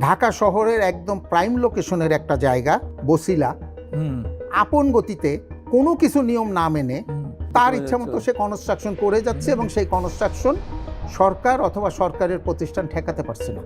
ঢাকা শহরের একদম প্রাইম লোকেশনের একটা জায়গা বছিলা, আপন গতিতে কোনো কিছু নিয়ম না মেনে তার ইচ্ছা মতো সে কনস্ট্রাকশন করে যাচ্ছে এবং সেই কনস্ট্রাকশন সরকার অথবা সরকারের প্রতিষ্ঠান ঠেকাতে পারছে না।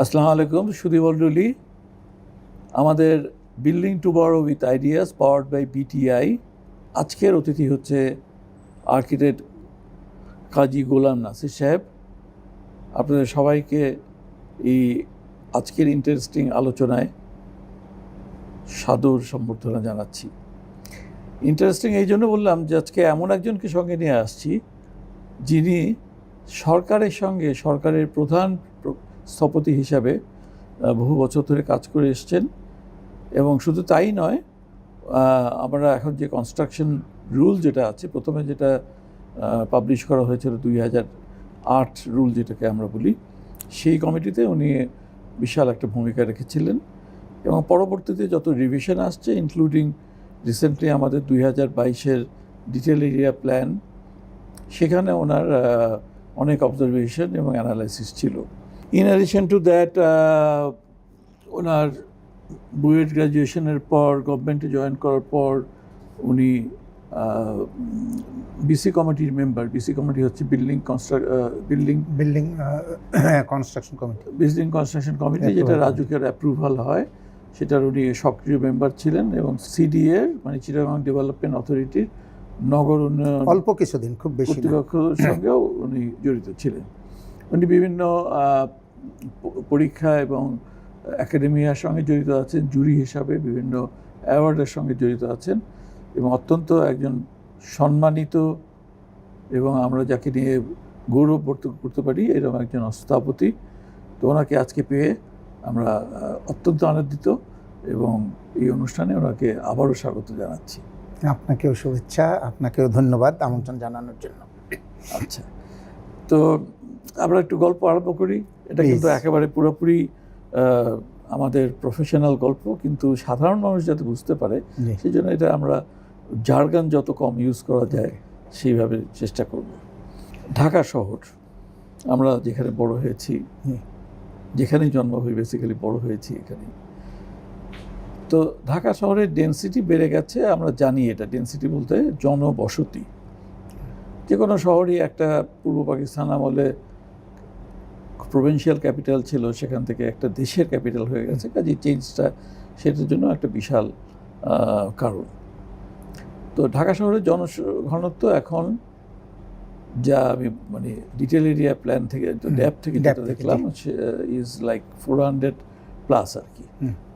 আসসালামু আলাইকুম, সুদীবল্ডুলি। আমাদের বিল্ডিং টু বড়ো with ideas powered by BTI. আজকের অতিথি হচ্ছে আর্কিটেক্ট কাজী গোলাম নাসির সাহেব। আপনাদের সবাইকে এই আজকের ইন্টারেস্টিং আলোচনায় সাদর সম্বর্ধনা জানাচ্ছি। ইন্টারেস্টিং এই জন্য বললাম যে আজকে এমন একজনকে সঙ্গে নিয়ে আসছি যিনি সরকারের সঙ্গে সরকারের প্রধান স্থপতি হিসাবে বহু বছর ধরে কাজ করে এসছেন। এবং শুধু তাই নয়, আমরা এখন যে কনস্ট্রাকশন রুল যেটা আছে, প্রথমে যেটা পাবলিশ করা হয়েছিল 2008 রুল যেটাকে আমরা বলি, সেই কমিটিতে উনি বিশাল একটা ভূমিকা রেখেছিলেন। এবং পরবর্তীতে যত রিভিশন আসছে, ইনক্লুডিং রিসেন্টলি আমাদের 2022-এর ডিটেল এরিয়া প্ল্যান, সেখানে ওনার অনেক অবজারভেশন এবং অ্যানালাইসিস ছিল। ইন অ্যাডিশন টু দ্যাট, ওনার বুয়েট গ্র্যাজুয়েশনের পর গভর্নমেন্টে জয়েন করার পর উনি বিসি কমিটির মেম্বার। বিসি কমিটি হচ্ছে বিল্ডিং কনস্ট্রাকশন কমিটি, যেটা রাজুকের অ্যাপ্রুভাল হয়, সেটার উনি সক্রিয় মেম্বার ছিলেন। এবং সিডিএর মানে চিটাগাং ডেভেলপমেন্ট অথরিটির নগর উন্নয়ন অল্প কিছুদিন, খুব বেশি কর্তৃপক্ষের সঙ্গেও উনি জড়িত ছিলেন। উনি বিভিন্ন পরীক্ষা এবং একাডেমিয়ার সঙ্গে জড়িত আছেন, জুরি হিসাবে বিভিন্ন অ্যাওয়ার্ডের সঙ্গে জড়িত আছেন এবং অত্যন্ত একজন সম্মানিত এবং আমরা যাকে নিয়ে গৌরব করতে পারি এরকম একজন স্থপতি। তো ওনাকে আজকে পেয়ে আমরা অত্যন্ত আনন্দিত এবং এই অনুষ্ঠানে ওনাকে আবারও স্বাগত জানাচ্ছি। আপনাকেও শুভেচ্ছা, আপনাকেও ধন্যবাদ আমন্ত্রণ জানানোর জন্য। আচ্ছা, তো আমরা একটু গল্প আরম্ভ করি। এটা কিন্তু একেবারে পুরোপুরি আমাদের প্রফেশনাল গল্প, কিন্তু সাধারণ মানুষ যাতে বুঝতে পারে সেই জন্য এটা আমরা জার্গন যত কম ইউজ করা যায় সেইভাবে চেষ্টা করব। ঢাকা শহর, আমরা যেখানে বড় হয়েছি, যেখানেই জন্ম হয়ে বেসিক্যালি বড় হয়েছি এখানে। তো ঢাকা শহরের ডেনসিটি বেড়ে গেছে, আমরা জানি। এটা ডেনসিটি বলতে জনবসতি। যে কোনো শহরই একটা পূর্ব পাকিস্তান আমলে প্রভিন্সিয়াল ক্যাপিটাল ছিল, সেখান থেকে একটা দেশের ক্যাপিটাল হয়ে গেছে। কাজে চেঞ্জটা সেটার জন্য একটা বিশাল কারণ। তো ঢাকা শহরের জনঘনত্ব এখন যা আমি মানে ডিটেল এরিয়া প্ল্যান থেকে ড্যাপ থেকে যেটা দেখলাম ইজ লাইক 400+ আর কি,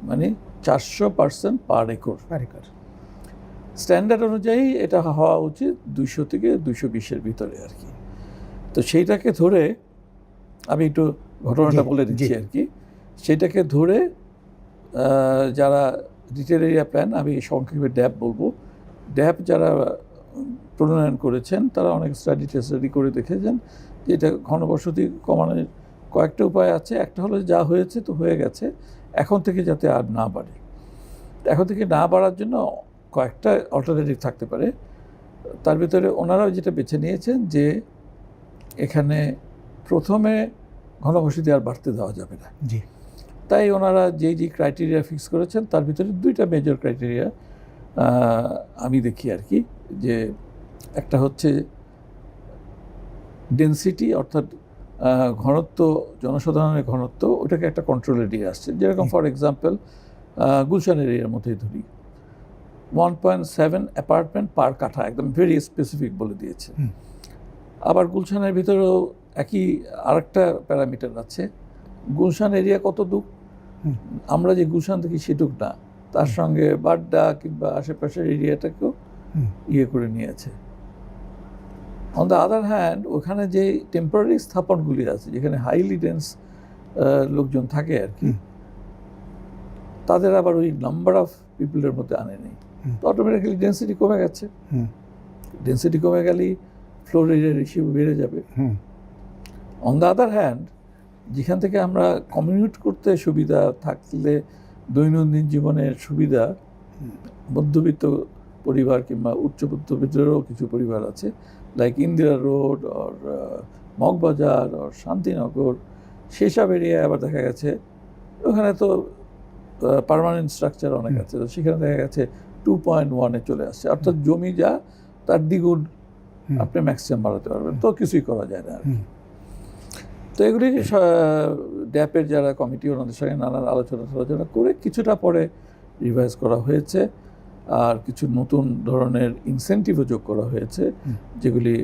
মানে 400% পার একর। স্ট্যান্ডার্ড অনুযায়ী এটা হওয়া উচিত 200 থেকে 220-এর ভিতরে আর কি। তো সেইটাকে ধরে আমি একটু ঘটনাটা বলে দিচ্ছি আর কি। সেটাকে ধরে যারা ডিটেল এরিয়া প্ল্যান, আমি সংক্ষেপে ড্যাপ বলবো, ড্যাপ যারা প্রণয়ন করেছেন তারা অনেক স্টাডি করে দেখেছেন যে এটা ঘনবসতি কমানোর কয়েকটা উপায় আছে। একটা হলো যা হয়েছে তো হয়ে গেছে, এখন থেকে যাতে আর না বাড়ে। এখন থেকে না বাড়ার জন্য কয়েকটা অল্টারনেটিভ থাকতে পারে। তার ভিতরে ওনারাও যেটা বেছে নিয়েছেন যে এখানে প্রথমে ঘনবসতি আর বাড়তে দেওয়া যাবে না। তাই ওনারা যেই ক্রাইটেরিয়া ফিক্স করেছেন তার ভিতরে 2টা মেজর ক্রাইটেরিয়া আমি দেখি আর কি। যে একটা হচ্ছে ডেনসিটি, অর্থাৎ ঘনত্ব, জনসাধারণের ঘনত্ব, ওটাকে একটা কন্ট্রোল এরিয়া আসছে। যেরকম ফর এক্সাম্পল গুলশান এরিয়ার মধ্যে ধরি 1.7 অ্যাপার্টমেন্ট পার কাঠা, একদম ভেরি স্পেসিফিক বলে দিয়েছে। আবার গুলশানের ভিতরেও একই আরেকটা প্যারামিটার আছে, গুলশান এরিয়া কত দূর, আমরা যে গুলশান দেখি সেটুক না, তার সঙ্গে বাড্ডা কিংবা আশেপাশের এরিয়াটাকেও করে নিয়েছে। অন দ্য আদার হ্যান্ড, ওখানে যে টেম্পোরারি স্থাপনগুলি আছে, যেখানে হাইলি ডেন্স লোকজন থাকে আর কি, তাদের আবার ওই নাম্বার অফ পিপলের মধ্যে আনে নেই। তো অটোমেটিক্যালি ডেন্সিটি কমে গেছে। ডেন্সিটি কমে গেলেই ফ্লোর এরিয়া রেশিও বেড়ে যাবে। অন দ্য আদার হ্যান্ড, যেখান থেকে আমরা কমিউনিকেট করতে সুবিধা থাকলে দৈনন্দিন জীবনের সুবিধা, মধ্যবিত্ত পরিবার কিংবা উচ্চ মধ্যবিত্তেরও কিছু পরিবার আছে, লাইক ইন্দিরা রোড আর মগবাজার আর শান্তিনগর, সেসব এরিয়ায় আবার দেখা গেছে ওখানে তো পার্মানেন্ট স্ট্রাকচার অনেক আছে, তো সেখানে দেখা গেছে 2.1-এ চলে আসছে, অর্থাৎ জমি যা তার দ্বিগুণ আপনি ম্যাক্সিমাম বাড়াতে পারবেন, তো কিছুই করা যায় না আর কি। তো এগুলি ড্যাপের যারা কমিটি, ওনাদের সঙ্গে নানান আলোচনা করে কিছুটা পরে রিভাইজ করা হয়েছে, আর কিছু নতুন ধরনের ইনসেন্টিভও যোগ করা হয়েছে, যেগুলি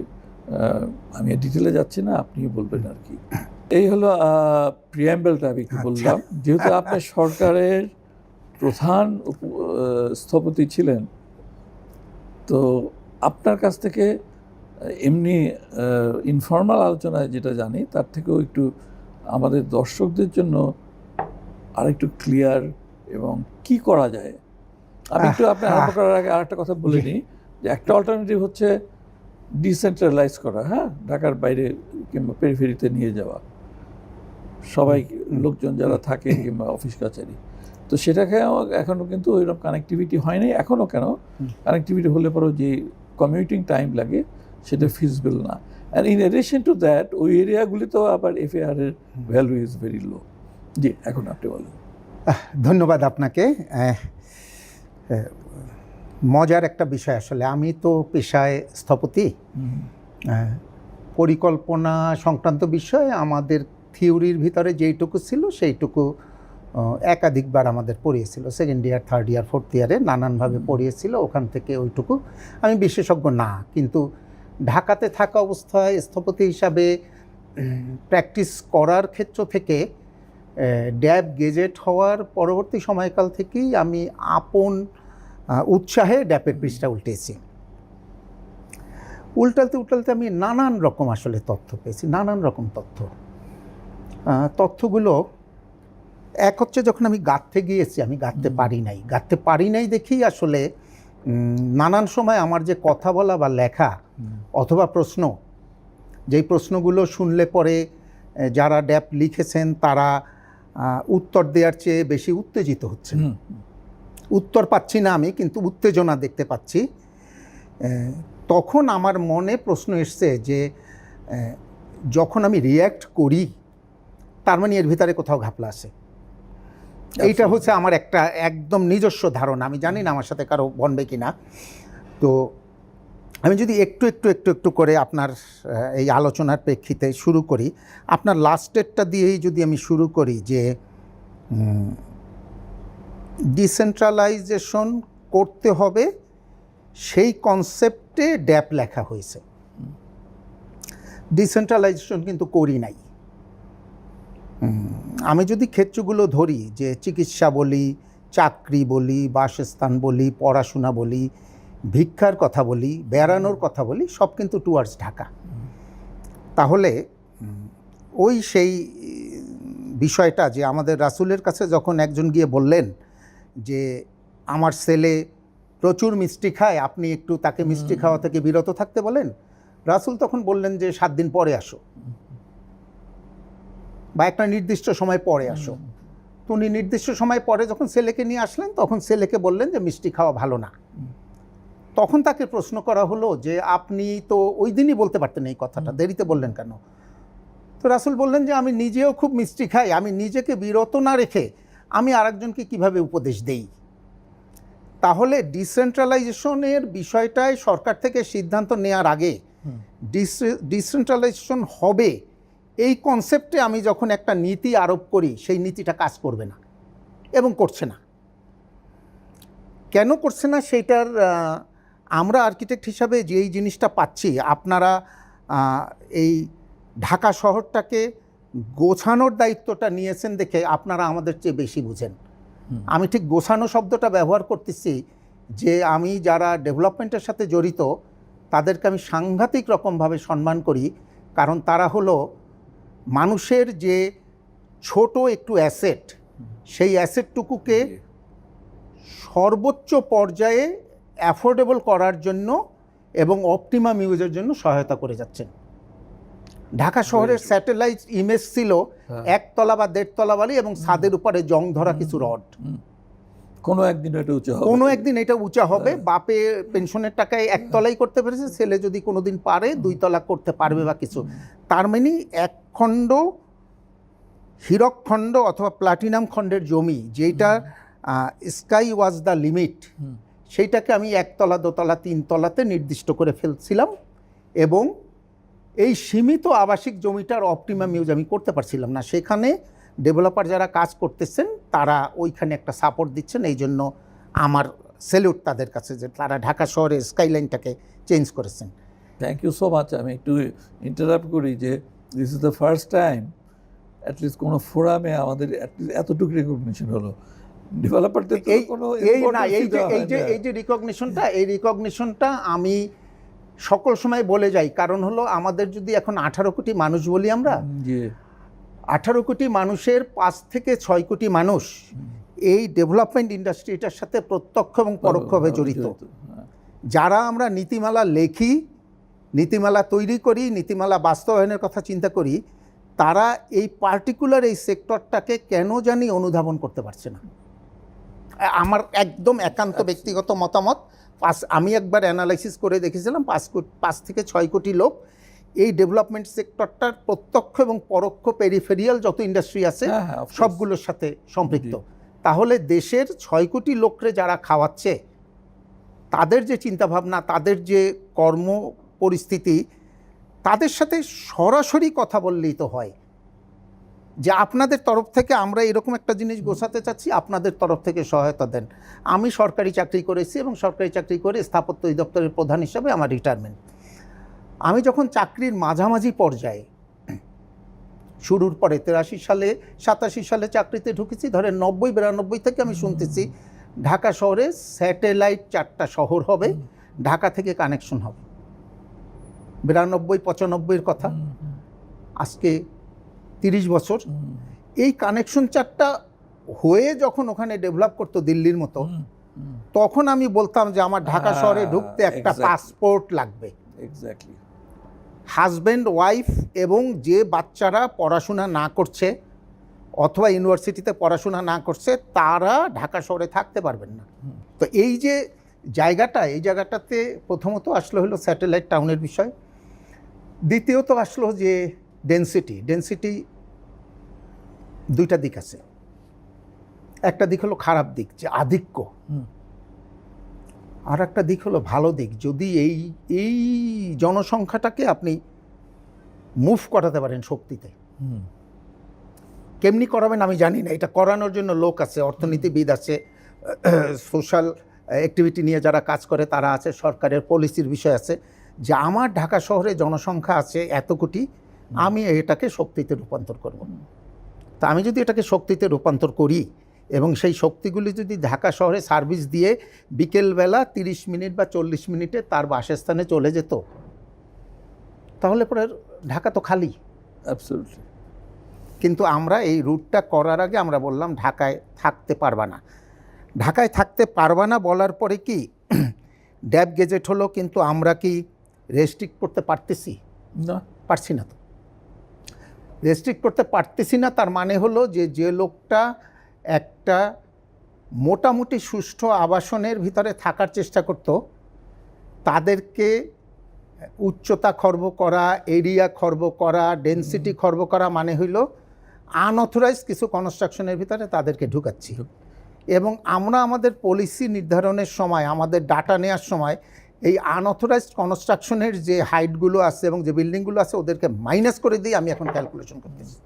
আমি ডিটেলে যাচ্ছি না, আপনিও বলবেন আর কি। এই হলো প্রিয়াম্বলটা আমি কি বললাম। যেহেতু আপনি সরকারের প্রধান স্থপতি ছিলেন, তো আপনার কাছ থেকে এমনি ইনফর্মাল আলোচনায় যেটা জানি তার থেকেও একটু আমাদের দর্শকদের জন্য আরেকটু ক্লিয়ার এবং কি করা যায়, আমি একটু আপনি আরম্ভ করার আগে আরেকটা কথা বলে নিই, যে একটা অল্টারনেটিভ হচ্ছে ডিসেন্ট্রালাইজ করা, হ্যাঁ, ঢাকার বাইরে কিংবা পেরিফেরিতে নিয়ে যাওয়া সবাই লোকজন যারা থাকে কিংবা অফিস কাছারি, তো সেটাকে এখনও কিন্তু ওইরকম কানেক্টিভিটি হয়নি। এখনও কেন, কানেক্টিভিটি হলে পরেও যে কমিউটিং টাইম লাগে সেটা ফিজিবল না। And in addition to that ওই এরিয়াগুলিতেও আবার FAR এর ভ্যালু ইজ ভেরি লো। জি, এখন আপনি বলেন। ধন্যবাদ আপনাকে। মজার একটা বিষয় আসলে, আমি তো পেশায় স্থপতি, পরিকল্পনা সংক্রান্ত বিষয়ে আমাদের থিওরির ভিতরে যেইটুকু ছিল সেইটুকু একাধিকবার আমাদের পড়িয়েছিল, second year, third year, fourth ইয়ারে নানানভাবে পড়িয়েছিল, ওখান থেকে ওইটুকু। আমি বিশেষজ্ঞ না, কিন্তু ঢাকাতে থাকা অবস্থায় স্থপতি হিসাবে প্র্যাকটিস করার ক্ষেত্র থেকে ড্যাব গেজেট হওয়ার পরবর্তী সময়কাল থেকেই আমি আপন উৎসাহে ড্যাপের পৃষ্ঠা উল্টেছি। উল্টালতে আমি নানান রকম আসলে তথ্য পেয়েছি, নানান রকম তথ্যগুলো এক হচ্ছে, যখন আমি গাঁথতে গিয়েছি, আমি গাঁথতে পারি নাই দেখেই আসলে নানান সময় আমার যে কথা বলা বা লেখা অথবা প্রশ্ন, যেই প্রশ্নগুলো শুনলে পরে যারা ড্যাপ লিখেছেন তারা উত্তর দেওয়ার চেয়ে বেশি উত্তেজিত হচ্ছে। উত্তর পাচ্ছি না আমি, কিন্তু উত্তেজনা দেখতে পাচ্ছি। তখন আমার মনে প্রশ্ন এসছে যে যখন আমি রিয়্যাক্ট করি, তার মানে এর ভিতরে কোথাও ঘাপলা আছে। এইটা হচ্ছে আমার একটা একদম নিজস্ব ধারণা, আমি জানি না আমার সাথে কারো বনবে কি না। তো আমি যদি একটু করে আপনার এই আলোচনার প্রেক্ষিতে শুরু করি, আপনার লাস্টেরটা দিয়েই যদি আমি শুরু করি, যে ডিসেন্ট্রালাইজেশন করতে হবে সেই কনসেপ্টে ড্যাপ লেখা হয়েছে। ডিসেন্ট্রালাইজেশন কিন্তু করি নাই। আমি যদি ক্ষেত্রগুলো ধরি, যে চিকিৎসা বলি, চাকরি বলি, বাসস্থান বলি, পড়াশোনা বলি, ভিক্ষার কথা বলি, বেড়ানোর কথা বলি, সব কিন্তু টুয়ার্ডস ঢাকা। তাহলে ওই সেই বিষয়টা, যে আমাদের রাসূলের কাছে যখন একজন গিয়ে বললেন যে আমার ছেলে প্রচুর মিষ্টি খায়, আপনি একটু তাকে মিষ্টি খাওয়া থেকে বিরত থাকতে বলেন, রাসূল তখন বললেন যে 7 দিন পরে আসো, বা একটা নির্দিষ্ট সময় পরে আসো। তো উনি নির্দিষ্ট সময় পরে যখন ছেলেকে নিয়ে আসলেন, তখন ছেলেকে বললেন যে মিষ্টি খাওয়া ভালো না। তখন তাকে প্রশ্ন করা হলো যে আপনি তো ওই দিনই বলতে পারতেন এই কথাটা, দেরিতে বললেন কেন? তো রাসূল বললেন যে আমি নিজেও খুব মিষ্টি খাই, আমি নিজেকে বিরত না রেখে আমি আরেকজনকে কিভাবে উপদেশ দেই। তাহলে ডিসেন্ট্রালাইজেশনের বিষয়টায় সরকার থেকে সিদ্ধান্ত নেওয়ার আগে ডিসেন্ট্রালাইজেশন হবে এই কনসেপ্টে আমি যখন একটা নীতি আরোপ করি, সেই নীতিটা কাজ করবে না এবং করছে না। কেন করছে না সেইটার আমরা আর্কিটেক্ট হিসাবে যেই জিনিসটা পাচ্ছি, আপনারা এই ঢাকা শহরটাকে গোছানোর দায়িত্বটা নিয়েছেন দেখে আপনারা আমাদের চেয়ে বেশি বুঝেন। আমি ঠিক গোছানো শব্দটা ব্যবহার করতেছি, যে আমি যারা ডেভেলপমেন্টের সাথে জড়িত তাদেরকে আমি সাংঘাতিক রকমভাবে সম্মান করি, কারণ তারা হলো মানুষের যে ছোট একটু অ্যাসেট, সেই অ্যাসেটটুকুকে সর্বোচ্চ পর্যায়ে অ্যাফোর্ডেবল করার জন্য এবং অপটিমাম ইউজের জন্য সহায়তা করে যাচ্ছেন। ঢাকা শহরের স্যাটেলাইট ইমেজ ছিল একতলা বা দেড়তলা বালি এবং ছাদের উপরে জং ধরা কিছু রড। কোনো একদিন এটা উঁচু হবে, কোনো একদিন এটা উঁচা হবে। বাপে পেনশনের টাকায় একতলাই করতে পেরেছে, ছেলে যদি কোনোদিন পারে 2 তলা করতে পারবে বা কিছু। তার মানে এক খণ্ড হীরক খণ্ড অথবা প্লাটিনাম খণ্ডের জমি, যেটা স্কাই ওয়াজ দ্য লিমিট, সেইটাকে আমি 1 তলা 2 তলা 3 তলাতে নির্দিষ্ট করে ফেলছিলাম এবং এই সীমিত আবাসিক জমিটার অপটিমাম ইউজ আমি করতে পারছিলাম না। সেখানে ডেভেলপার যারা কাজ করতেছেন তারা ওইখানে একটা সাপোর্ট দিচ্ছেন, এই জন্য আমার স্যালুট তাদের কাছে যে তারা ঢাকা শহরের স্কাইলাইনটাকে চেঞ্জ করেছেন। Thank you so much. আমি একটু ইন্টারাপ্ট করি যে this is the first time at least কোনো ফোরামে আমাদের এতটুকু রিকগনিশন হলো। ডেভেলপারদের এই যে রিকগনিশনটা আমি সকল সময় বলে যাই, কারণ হলো আমাদের যদি এখন 18 কোটি মানুষ বলি আমরা, 18 কোটি মানুষের 5 থেকে 6 কোটি মানুষ এই ডেভেলপমেন্ট ইন্ডাস্ট্রিটার সাথে প্রত্যক্ষ এবং পরোক্ষভাবে জড়িত। যারা আমরা নীতিমালা লেখি, নীতিমালা তৈরি করি, নীতিমালা বাস্তবায়নের কথা চিন্তা করি, তারা এই পার্টিকুলার এই সেক্টরটাকে কেন জানি অনুধাবন করতে পারছে না। আমার একদম একান্ত ব্যক্তিগত মতামত, আমি একবার অ্যানালাইসিস করে দেখেছিলাম 5 থেকে 6 কোটি লোক এই ডেভেলপমেন্ট সেক্টরটার প্রত্যক্ষ এবং পরোক্ষ পেরিফেরিয়াল যত ইন্ডাস্ট্রি আছে সবগুলোর সাথে সম্পৃক্ত। তাহলে দেশের 6 কোটি লোকরে যারা খাওয়াচ্ছে, তাদের যে চিন্তাভাবনা, তাদের যে কর্ম পরিস্থিতি, তাদের সাথে সরাসরি কথা বললেই তো হয় যে আপনাদের তরফ থেকে আমরা এরকম একটা জিনিস গোছাতে চাচ্ছি, আপনাদের তরফ থেকে সহায়তা দেন। আমি সরকারি চাকরি করেছি এবং সরকারি চাকরি করে স্থাপত্য অধিদপ্তরের প্রধান হিসাবে আমার রিটায়ারমেন্ট। আমি যখন চাকরির মাঝামাঝি পর্যায়ে শুরুর পরে 83 সালে 87 সালে চাকরিতে ঢুকেছি, ধরেন 90-92 থেকে আমি শুনতেছি ঢাকা শহরে স্যাটেলাইট 4টা শহর হবে, ঢাকা থেকে কানেকশন হবে। 92-95 কথা, আজকে 30 বছর। এই কানেকশন 4টা হয়ে যখন ওখানে ডেভেলপ করতো দিল্লির মতো, তখন আমি বলতাম যে আমার ঢাকা শহরে ঢুকতে একটা পাসপোর্ট লাগবে। এক্স্যাক্টলি। হাজব্যান্ড ওয়াইফ এবং যে বাচ্চারা পড়াশোনা না করছে অথবা ইউনিভার্সিটিতে পড়াশোনা না করছে, তারা ঢাকা শহরে থাকতে পারবেন না। তো এই যে এই জায়গাটাতে প্রথমত আসলো হলো স্যাটেলাইট টাউনের বিষয়, দ্বিতীয়ত আসলো যে ডেনসিটি 2টা দিক আছে। একটা দিক হলো খারাপ দিক, যে আধিক্য, আর একটা দিক হলো ভালো দিক। যদি এই জনসংখ্যাটাকে আপনি মুভ করাতে পারেন শক্তিতে, কেমনি করাবেন আমি জানি না, এটা করানোর জন্য লোক আছে, অর্থনীতিবিদ আছে, সোশ্যাল অ্যাক্টিভিটি নিয়ে যারা কাজ করে তারা আছে, সরকারের পলিসির বিষয় আছে, যে আমার ঢাকা শহরে জনসংখ্যা আছে এত কোটি, আমি এটাকে শক্তিতে রূপান্তর করব। তা আমি যদি এটাকে শক্তিতে রূপান্তর করি এবং সেই শক্তিগুলি যদি ঢাকা শহরে সার্ভিস দিয়ে বিকেলবেলা 30 মিনিট বা 40 মিনিটে তার বাসস্থানে চলে যেত, তাহলে পরে ঢাকা তো খালি। অ্যাবসলিউটলি। কিন্তু আমরা এই রুটটা করার আগে আমরা বললাম ঢাকায় থাকতে পারবা না। ঢাকায় থাকতে পারবা না বলার পরে কি ড্যাব গেজেট হলো, কিন্তু আমরা কি রেস্ট্রিক্ট করতে পারতেছি? না, পারছি না। তো রেস্ট্রিক্ট করতে পারতেছি না, তার মানে হলো যে লোকটা একটা মোটামুটি সুষ্ঠু আবাসনের ভিতরে থাকার চেষ্টা করত, তাদেরকে উচ্চতা খর্ব করা, এরিয়া খর্ব করা, ডেনসিটি খর্ব করা মানে হইল আনঅথরাইজ কিছু কনস্ট্রাকশনের ভিতরে তাদেরকে ঢুকাচ্ছি। এবং আমরা আমাদের পলিসি নির্ধারণের সময়, আমাদের ডাটা নেওয়ার সময় এই আনঅথরাইজড কনস্ট্রাকশনের যে হাইটগুলো আছে এবং যে বিল্ডিংগুলো আছে ওদেরকে মাইনাস করে দিয়ে আমি এখন ক্যালকুলেশন করতেছি।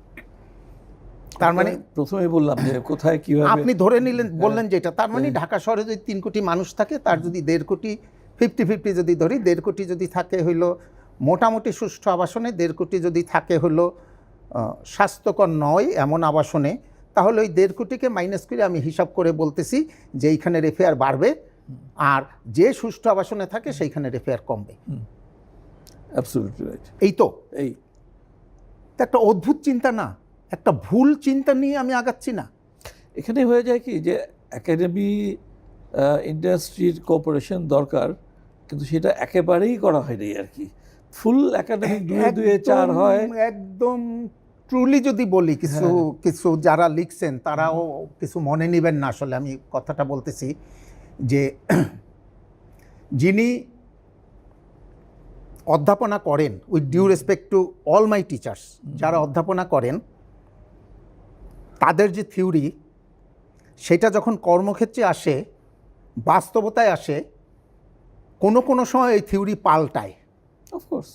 তার মানে প্রথমেই বললাম যে কোথায় কীভাবে আপনি ধরে নিলেন, বললেন যেটা, তার মানে ঢাকা শহরে যদি 3 কোটি মানুষ থাকে, তার যদি 1.5 কোটি 50-50 যদি ধরি, 1.5 কোটি যদি থাকে হইলো মোটামুটি সুষ্ঠু আবাসনে, 1.5 কোটি যদি থাকে হইলো স্বাস্থ্যকর নয় এমন আবাসনে, তাহলে ওই 1.5 কোটিকে মাইনাস করে আমি হিসাব করে বলতেছি যে এইখানে রেফেয়ার বাড়বে, আর যে সুষ্ঠু আবাসনে থাকে সেইখানে রেফেয়ার কমবে। Absolutely right. এই তো একটা অদ্ভুত চিন্তা না, একটা ভুল চিন্তা নিয়ে আমি আগাচ্ছি না। এখানে হয়ে যায় কি যে একাডেমি ইন্ডাস্ট্রির কোঅপারেশন দরকার, কিন্তু সেটা একেবারেই করা হয়নি আর কি। ফুল একাডেমিক 2-4 হয়। একদম ট্রুলি যদি বলি, কিছু যারা লিখছেন তারাও কিছু মনে নেবেন না, আসলে আমি কথাটা বলতেছি যে যিনি অধ্যাপনা করেন, with due respect to all my teachers, যারা অধ্যাপনা করেন তাদের যে থিওরি, সেটা যখন কর্মক্ষেত্রে আসে, বাস্তবতায় আসে, কোনো সময় এই থিওরি পাল্টায়। অফকোর্স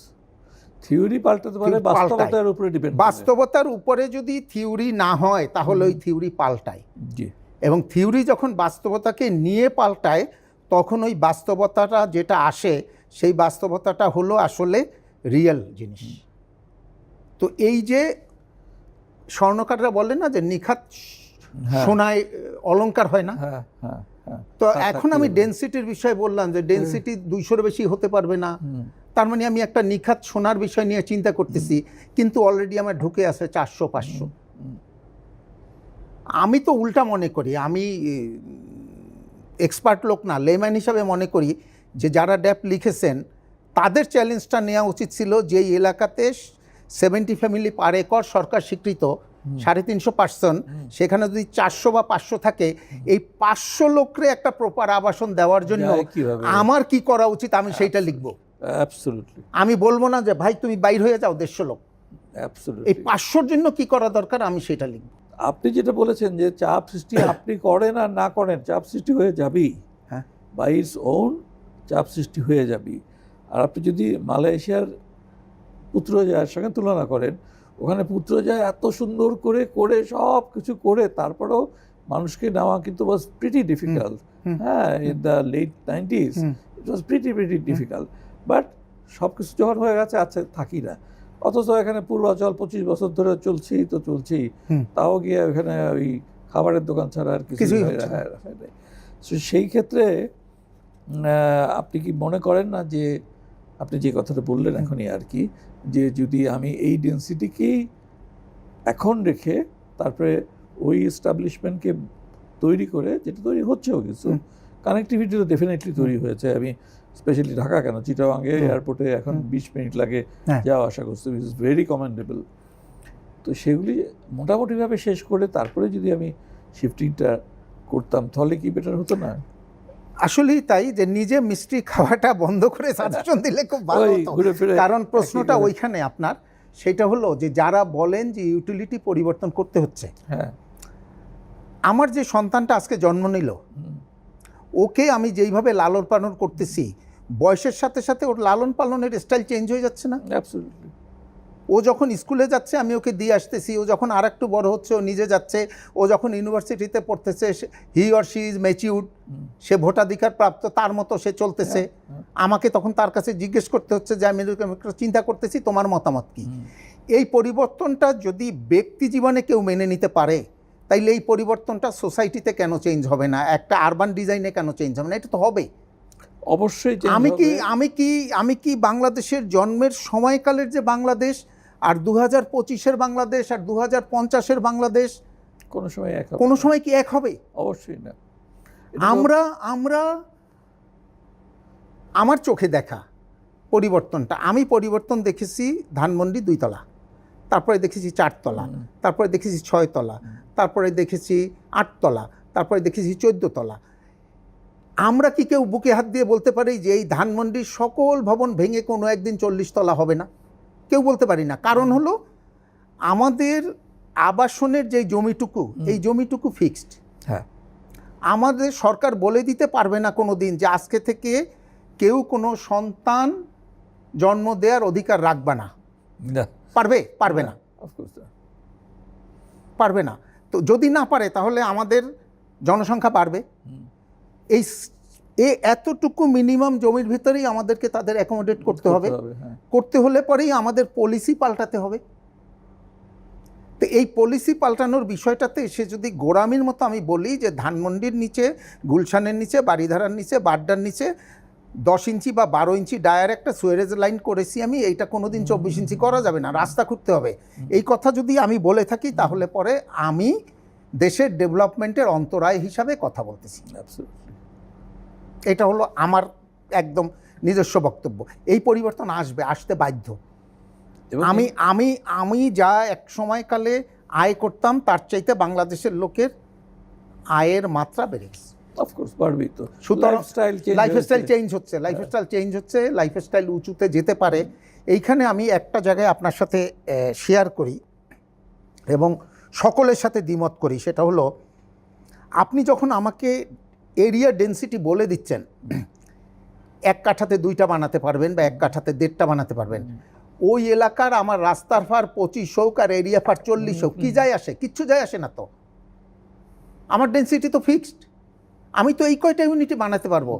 থিওরি পাল্টাতে পারে, বাস্তবতার উপরে ডিপেন্ড। বাস্তবতার উপরে যদি থিওরি না হয় তাহলে ওই থিওরি পাল্টায়। জি। এবং থিওরি যখন বাস্তবতাকে নিয়ে পাল্টায় তখন ওই বাস্তবতাটা যেটা আসে সেই বাস্তবতাটা হলো আসলে রিয়েল জিনিস। তো এই যে স্বর্ণকাররা বলেন না যে নিখাত সোনায় অলংকার হয় না, তো এখন আমি ডেনসিটির বিষয় বললাম যে ডেনসিটি 200-এর বেশি হতে পারবে না, তার মানে আমি একটা নিখাত সোনার বিষয় নিয়ে চিন্তা করতেছি, কিন্তু অলরেডি আমার ঢুকে আছে 400-500। আমি তো উল্টা মনে করি, আমি এক্সপার্ট লোক না, লেম্যান হিসাবে মনে করি যে যারা ড্যাপ লিখেছেন তাদের চ্যালেঞ্জটা নেওয়া উচিত ছিল যে এই এলাকাতে 70 ফ্যামিলি পার একর সরকার স্বীকৃত 350 পার্সন, সেখানে যদি 400 বা 500 থাকে, এই 500 লোকরে একটা প্রপার আবাসন দেওয়ার জন্য আমার কি করা উচিত আমি সেইটা লিখব। অ্যাবসলিউটলি। আমি বলবো না যে ভাই তুমি বাইর হয়ে যাও 150 লোক, অ্যাবসলিউটলি। এই 500-র জন্য কি করা দরকার আমি সেটা লিখব। আপনি যেটা বলেছেন যে চাপ সৃষ্টি আপনি করেন আর না করেন, চাপ সৃষ্টি হয়ে যাবেই। হ্যাঁ, বাই ইটস ওন চাপ সৃষ্টি হয়ে যাবেই। আর আপনি যদি মালয়েশিয়ার পুত্রজায়ের সঙ্গে তুলনা করেন, ওখানে পুত্রজায় এত সুন্দর করে সব কিছু করে তারপরেও মানুষকে নেওয়া কিন্তু ওয়াজ প্রিটি ডিফিকাল্ট। হ্যাঁ, in the late 90s it was pretty difficult. But সব কিছু যখন হয়ে গেছে, আচ্ছা থাকি না, অথচ এখানে পূর্বাচল 25 বছর ধরে চলছেই, তাও গিয়ে ওখানে ওই খাবারের দোকান ছাড়া আর কিছুই হয় না। সেই ক্ষেত্রে আপনি কি মনে করেন না যে আপনি যে কথাটা বললেন এখনই আর কি, যে যদি আমি এই ডেন্সিটিকেই এখন রেখে তারপরে ওই এস্টাবলিশমেন্টকে তৈরি করে, যেটা তৈরি হচ্ছেও কিছু কানেক্টিভিটি তো ডেফিনেটলি তৈরি হয়েছে। আমি স্পেশালি ঢাকা কেন, চিটাগাঙ্গে এয়ারপোর্টে এখন 20 মিনিট লাগে যাওয়া আসা করতে, উইচ ইজ ভেরি কমেন্ডেবল। তো সেগুলি মোটামুটিভাবে শেষ করে তারপরে যদি আমি শিফটিংটা করতাম তাহলে কি বেটার হতো না? আসলেই তাই, যে নিজে মিষ্টি খাওয়াটা বন্ধ করে সাজেশন দিলে খুব ভালো হতো। কারণ প্রশ্নটা ওইখানে আপনার, সেটা হলো যে যারা বলেন যে ইউটিলিটি পরিবর্তন করতে হচ্ছে, হ্যাঁ, আমার যে সন্তানটা আজকে জন্ম নিল, ওকে আমি যেইভাবে লালন পালন করতেছি, বয়সের সাথে সাথে ওর লালন পালনের স্টাইল চেঞ্জ হয়ে যাচ্ছে না? অ্যাবসলিউটলি। ও যখন স্কুলে যাচ্ছে আমি ওকে দিয়ে আসতেছি, ও যখন আর একটু বড় হচ্ছে ও নিজে যাচ্ছে, ও যখন ইউনিভার্সিটিতে পড়তেছে, he or she is matured, সে ভোটাধিকার প্রাপ্ত, তার মতো সে চলতেছে। আমাকে তখন তার কাছে জিজ্ঞেস করতে হচ্ছে যে আমি চিন্তা করতেছি, তোমার মতামত কি? এই পরিবর্তনটা যদি ব্যক্তি জীবনে কেউ মেনে নিতে পারে, তাইলে এই পরিবর্তনটা সোসাইটিতে কেন চেঞ্জ হবে না? একটা আরবান ডিজাইনে কেন চেঞ্জ হবে না? এটা তো হবে অবশ্যই। আমি কি বাংলাদেশের জন্মের সময়কালের যে বাংলাদেশ আর 2025-এর বাংলাদেশ আর 2050-এর বাংলাদেশ কোনো সময় কি এক হবে? অবশ্যই না। আমার চোখে দেখা পরিবর্তনটা, আমি পরিবর্তন দেখেছি ধানমন্ডি 2 তলা, তারপরে দেখেছি 4 তলা, তারপরে দেখেছি 6 তলা, তারপরে দেখেছি 8 তলা, তারপরে দেখেছি 14 তলা। আমরা কি কেউ বুকে হাত দিয়ে বলতে পারি যে এই ধানমন্ডির সকল ভবন ভেঙে কোনো একদিন 40 তলা হবে না? কেউ বলতে পারি না। কারণ হলো আমাদের আবাসনের যে জমিটুকু, এই জমিটুকু ফিক্সড। হ্যাঁ, আমাদের সরকার বলে দিতে পারবে না কোনো দিন যে আজকে থেকে কেউ কোনো সন্তান জন্ম দেওয়ার অধিকার রাখবে না। পারবে না, পারবে না। তো যদি না পারে তাহলে আমাদের জনসংখ্যা বাড়বে। এই এতটুকু মিনিমাম জমির ভিতরেই আমাদেরকে তাদের অ্যাকোমোডেট করতে হবে। করতে হলে পরেই আমাদের পলিসি পাল্টাতে হবে। তো এই পলিসি পাল্টানোর বিষয়টাতে এসে যদি গোড়ামির মতো আমি বলি যে ধানমন্ডির নিচে, গুলশানের নিচে, বাড়িধারার নিচে, বাড্ডার নিচে 10 ইঞ্চি বা 12 ইঞ্চি ডায়ার একটা সুয়েরেজ লাইন করেছি আমি, এইটা কোনোদিন 24 ইঞ্চি করা যাবে না, রাস্তা খুঁড়তে হবে। এই কথা যদি আমি বলে থাকি তাহলে পরে আমি দেশের ডেভেলপমেন্টের অন্তরায় হিসাবে কথা বলতেছি। এটা হলো আমার একদম নিজস্ব বক্তব্য। এই পরিবর্তন আসতে বাধ্য। এবং আমি যা এক সময়কালে আয় করতাম তার চাইতে বাংলাদেশের লোকের আয়ের মাত্রা বেড়ে গেছে। অফকোর্স বাড়বেই তো, সুতরাং লাইফস্টাইল চেঞ্জ হচ্ছে, লাইফস্টাইল উঁচুতে যেতে পারে। এইখানে আমি একটা জায়গায় আপনার সাথে শেয়ার করি এবং সকলের সাথে দ্বিমত করি, সেটা হলো আপনি যখন আমাকে এরিয়া ডেনসিটি বলে দিচ্ছেন, 1 কাঠাতে 2টা বানাতে পারবেন বা 1 কাঠাতে 1.5টা বানাতে পারবেন, ওই এলাকার আমার রাস্তার ফার 25 হোক আর এরিয়া ফার 40 হোক, কি যায় আসে? কিচ্ছু যায় আসে না তো। আমার ডেনসিটি তো ফিক্সড, আমি তো এই কয়টা ইউনিটই বানাতে পারবো।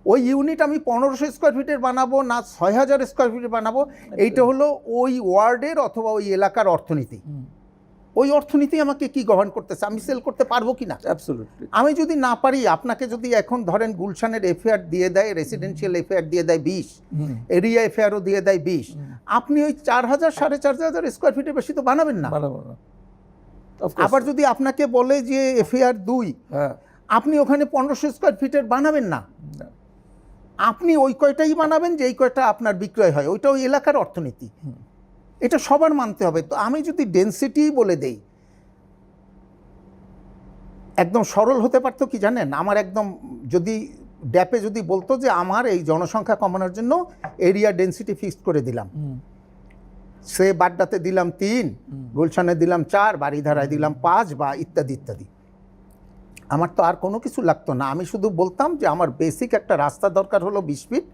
ওই ইউনিট আমি 1500 স্কোয়ার ফিটের বানাবো না 6000 স্কোয়ার ফিটের বানাবো, এইটা হলো ওই ওয়ার্ডের অথবা ওই এলাকার অর্থনীতি। ওই অর্থনীতি আমাকে কি গভর্ন করতেছে, আমি সেল করতে পারবো কিনা। অ্যাবসলিউটলি। আমি যদি না পারি, আপনাকে যদি এখন ধরেন গুলশানের এফআইআর দিয়ে দেয়, রেসিডেন্সিয়াল এফআইআর দিয়ে দেয় 20, এরিয়া এফআইআরও দিয়ে দেয় 20, আপনি ওই 4000 4500 স্কোয়ার ফিটের বেশি তো বানাবেন না। আবার যদি আপনাকে বলে যে এফআইআর 2, আপনি ওখানে 1500 স্কোয়ার ফিটের বানাবেন না, আপনি ওই কয়টাই বানাবেন যে এই কয়টা আপনার বিক্রয় হয়, ওইটা ওই এলাকার অর্থনীতি। এটা সবার মানতে হবে। তো আমি যদি ডেনসিটি বলে দেই, একদম সরল হতে পারতো কি জানেন, আমার একদম যদি ড্যাপে যদি বলতো যে আমার এই জনসংখ্যা কমানোর জন্য এরিয়া ডেনসিটি ফিক্সড করে দিলাম, সে বাড্ডাতে দিলাম 3, গুলশানে দিলাম 4, বাড়িধারায় দিলাম 5 বা ইত্যাদি ইত্যাদি, আমার তো আর কোনো কিছু লাগতো না। আমি শুধু বলতাম যে আমার বেসিক একটা রাস্তা দরকার হলো 20 ফিট,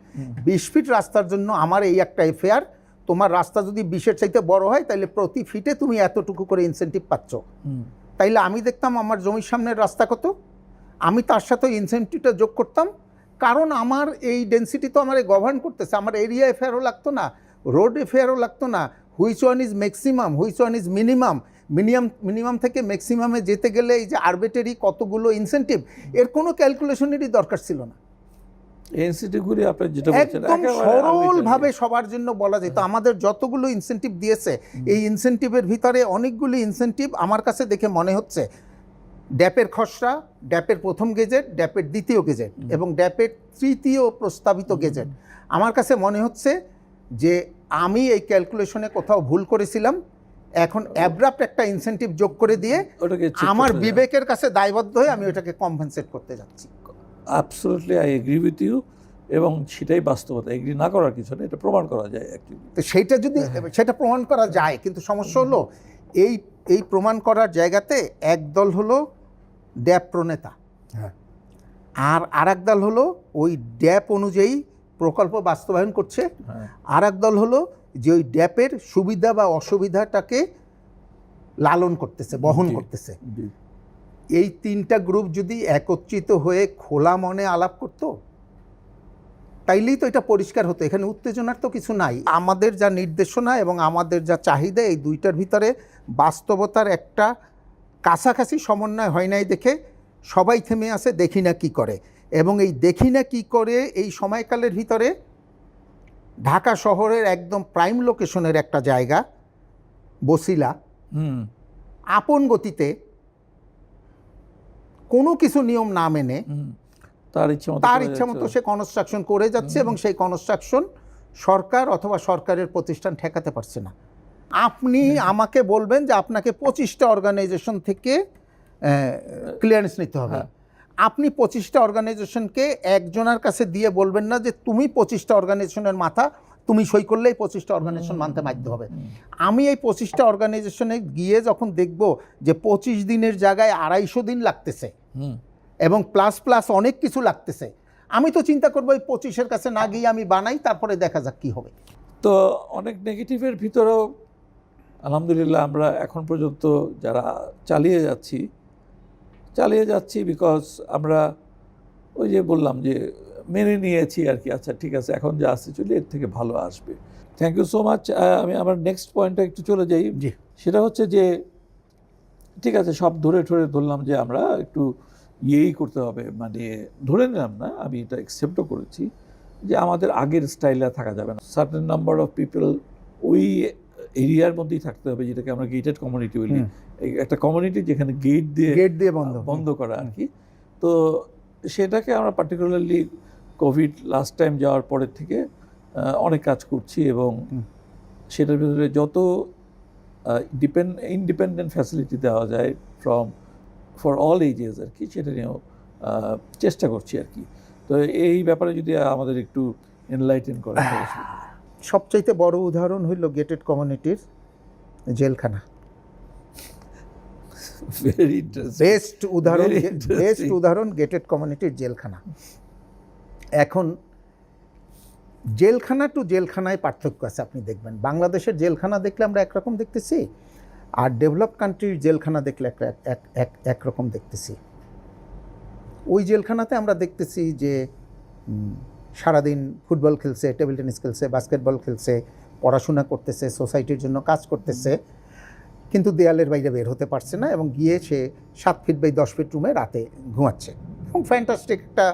20 ফিট রাস্তার জন্য আমার এই একটা এফআইআর, তোমার রাস্তা যদি 20-এর চাইতে বড় হয় তাহলে প্রতি ফিটে তুমি এতটুকু করে ইনসেন্টিভ পাচ্ছ। তাইলে আমি দেখতাম আমার জমির সামনের রাস্তা কত, আমি তার সাথে ইনসেন্টিভটা যোগ করতাম, কারণ আমার এই ডেনসিটি তো আমার গভর্ন করতেছে। আমার এরিয়া এফআইআরও লাগতো না, রোড এফআইআরও লাগতো না, which one is maximum, which one is minimum থেকে ম্যাক্সিমামে যেতে গেলে এই যে আরবিট্রারি কতগুলো ইনসেন্টিভ, এর কোনো ক্যালকুলেশনেরই দরকার ছিল না। ইনসেন্টিভগুলি আপনি যেটা বলছেন একদম সরলভাবে সবার জন্য বলা যেত। আমাদের যতগুলো ইনসেন্টিভ দিয়েছে, এই ইনসেন্টিভের ভিতরে অনেকগুলো ইনসেন্টিভ আমার কাছে দেখে মনে হচ্ছে ড্যাপের খসড়া, ড্যাপের প্রথম গেজেট, ড্যাপের দ্বিতীয় গেজেট এবং ড্যাপের তৃতীয় প্রস্তাবিত গেজেট, আমার কাছে মনে হচ্ছে যে আমি এই ক্যালকুলেশনে কোথাও ভুল করেছিলাম। এখন অ্যাব্রাপ্ট একটা ইনসেন্টিভ যোগ করে দিয়ে আমার বিবেকের কাছে দায়বদ্ধ হয়ে আমি ওটাকে কম্পেনসেট করতে যাচ্ছি। Absolutely I agree with you, এবং সেটাই বাস্তবতা। এগ্রি না করার কিছু নেই, এটা প্রমাণ করা যায় অ্যাকচুয়ালি। তো সেইটা যদি সেটা প্রমাণ করা যায়, কিন্তু সমস্যা হলো এই প্রমাণ করার জায়গাতে একদল হলো ড্যাপ প্রণেতা, আর এক দল হলো ওই ড্যাপ অনুযায়ী প্রকল্প বাস্তবায়ন করছে, আর এক দল হলো যে ওই ড্যাপের সুবিধা বা অসুবিধাটাকে লালন করতেছে, বহন করতেছে। এই 3টা গ্রুপ যদি একত্রিত হয়ে খোলা মনে আলাপ করত, তাইলেই তো এটা পরিষ্কার হতো। এখানে উত্তেজনার তো কিছু নাই। আমাদের যা নির্দেশনা এবং আমাদের যা চাহিদা, এই দুইটার ভিতরে বাস্তবতার একটা কাছাকাছি সমন্বয় হয় নাই দেখে সবাই থেমে আসে দেখি না কি করে। এবং এই দেখি না কি করে এই সময়কালের ভিতরে ঢাকা শহরের একদম প্রাইম লোকেশনের একটা জায়গা বছিলা আপন গতিতে কোনো কিছু নিয়ম না মেনে তার ইচ্ছা মতো সে কনস্ট্রাকশন করে যাচ্ছে এবং সেই কনস্ট্রাকশন সরকার অথবা সরকারের প্রতিষ্ঠান ঠেকাতে পারছে না। আপনি আমাকে বলবেন যে আপনাকে 25টা অর্গানাইজেশন থেকে ক্লিয়ারেন্স নিতে হবে, আপনি 25টা অর্গানাইজেশনকে একজনের কাছে দিয়ে বলবেন না যে তুমি 25টা অর্গানাইজেশনের মাথা, তুমি সই করলেই 25টা অর্গানাইজেশন মানতে বাধ্য হবে। আমি এই 25টা অর্গানাইজেশনে গিয়ে যখন দেখব যে 25 দিনের জায়গায় 250 দিন লাগতেছে এবং প্লাস অনেক কিছু লাগতেছে, আমি তো চিন্তা করবো এই 25-এর কাছে না গিয়ে আমি বানাই, তারপরে দেখা যাক কি হবে। তো অনেক নেগেটিভের ভিতরেও আলহামদুলিল্লাহ আমরা এখন পর্যন্ত যারা চালিয়ে যাচ্ছি বিকজ আমরা ওই যে বললাম যে মেনে নিয়েছি আর কি। আচ্ছা ঠিক আছে, এখন যা আসছে চলি, এর থেকে ভালো আসবে। Thank you so much. আমি আমার নেক্সট পয়েন্টটা একটু চলে যাই। সেটা হচ্ছে যে ঠিক আছে, সব ধরলাম যে আমরা একটু ইয়েই করতে হবে, মানে ধরে নিলাম না, আমি এটা অ্যাকসেপ্টও করেছি যে আমাদের আগের স্টাইলে থাকা যাবে না। সার্টেন নাম্বার অফ পিপল ওই এরিয়ার মধ্যেই থাকতে হবে, যেটাকে আমরা গেটেড কমিউনিটি বলি। একটা কমিউনিটি যেখানে গেট দিয়ে বন্ধ করা আর কি। তো সেটাকে আমরা পার্টিকুলারলি কোভিড লাস্ট টাইম যাওয়ার পরের থেকে অনেক কাজ করছি এবং সেটার ভিতরে যত ইন্ডিপেন্ডেন্ট ফ্যাসিলিটি দেওয়া যায় ফর অল এজেস আর কি, সেটা নিয়েও চেষ্টা করছি আর কি। তো এই ব্যাপারে যদি আমাদের একটু এনলাইটেন করেন। সবচাইতে বড় উদাহরণ হইল গেটেড কমিউনিটির জেলখানা। বেস্ট উদাহরণ গেটেড কমিউনিটির জেলখানা। এখন জেলখানা টু জেলখানায় পার্থক্য আছে, আপনি দেখবেন। বাংলাদেশের জেলখানা দেখলে আমরা একরকম দেখতেছি, আর ডেভেলপ কান্ট্রির জেলখানা দেখলে একরকম দেখতেছি। ওই জেলখানাতে আমরা দেখতেছি যে সারাদিন ফুটবল খেলছে, টেবিল টেনিস খেলছে, বাস্কেটবল খেলছে, পড়াশোনা করতেছে, সোসাইটির জন্য কাজ করতেছে, কিন্তু দেয়ালের বাইরে বের হতে পারছে না, এবং গিয়ে সে 7 ফিট বাই 10 ফিট রুমে রাতে ঘুমাচ্ছে। এবং ফ্যান্টাস্টিক একটা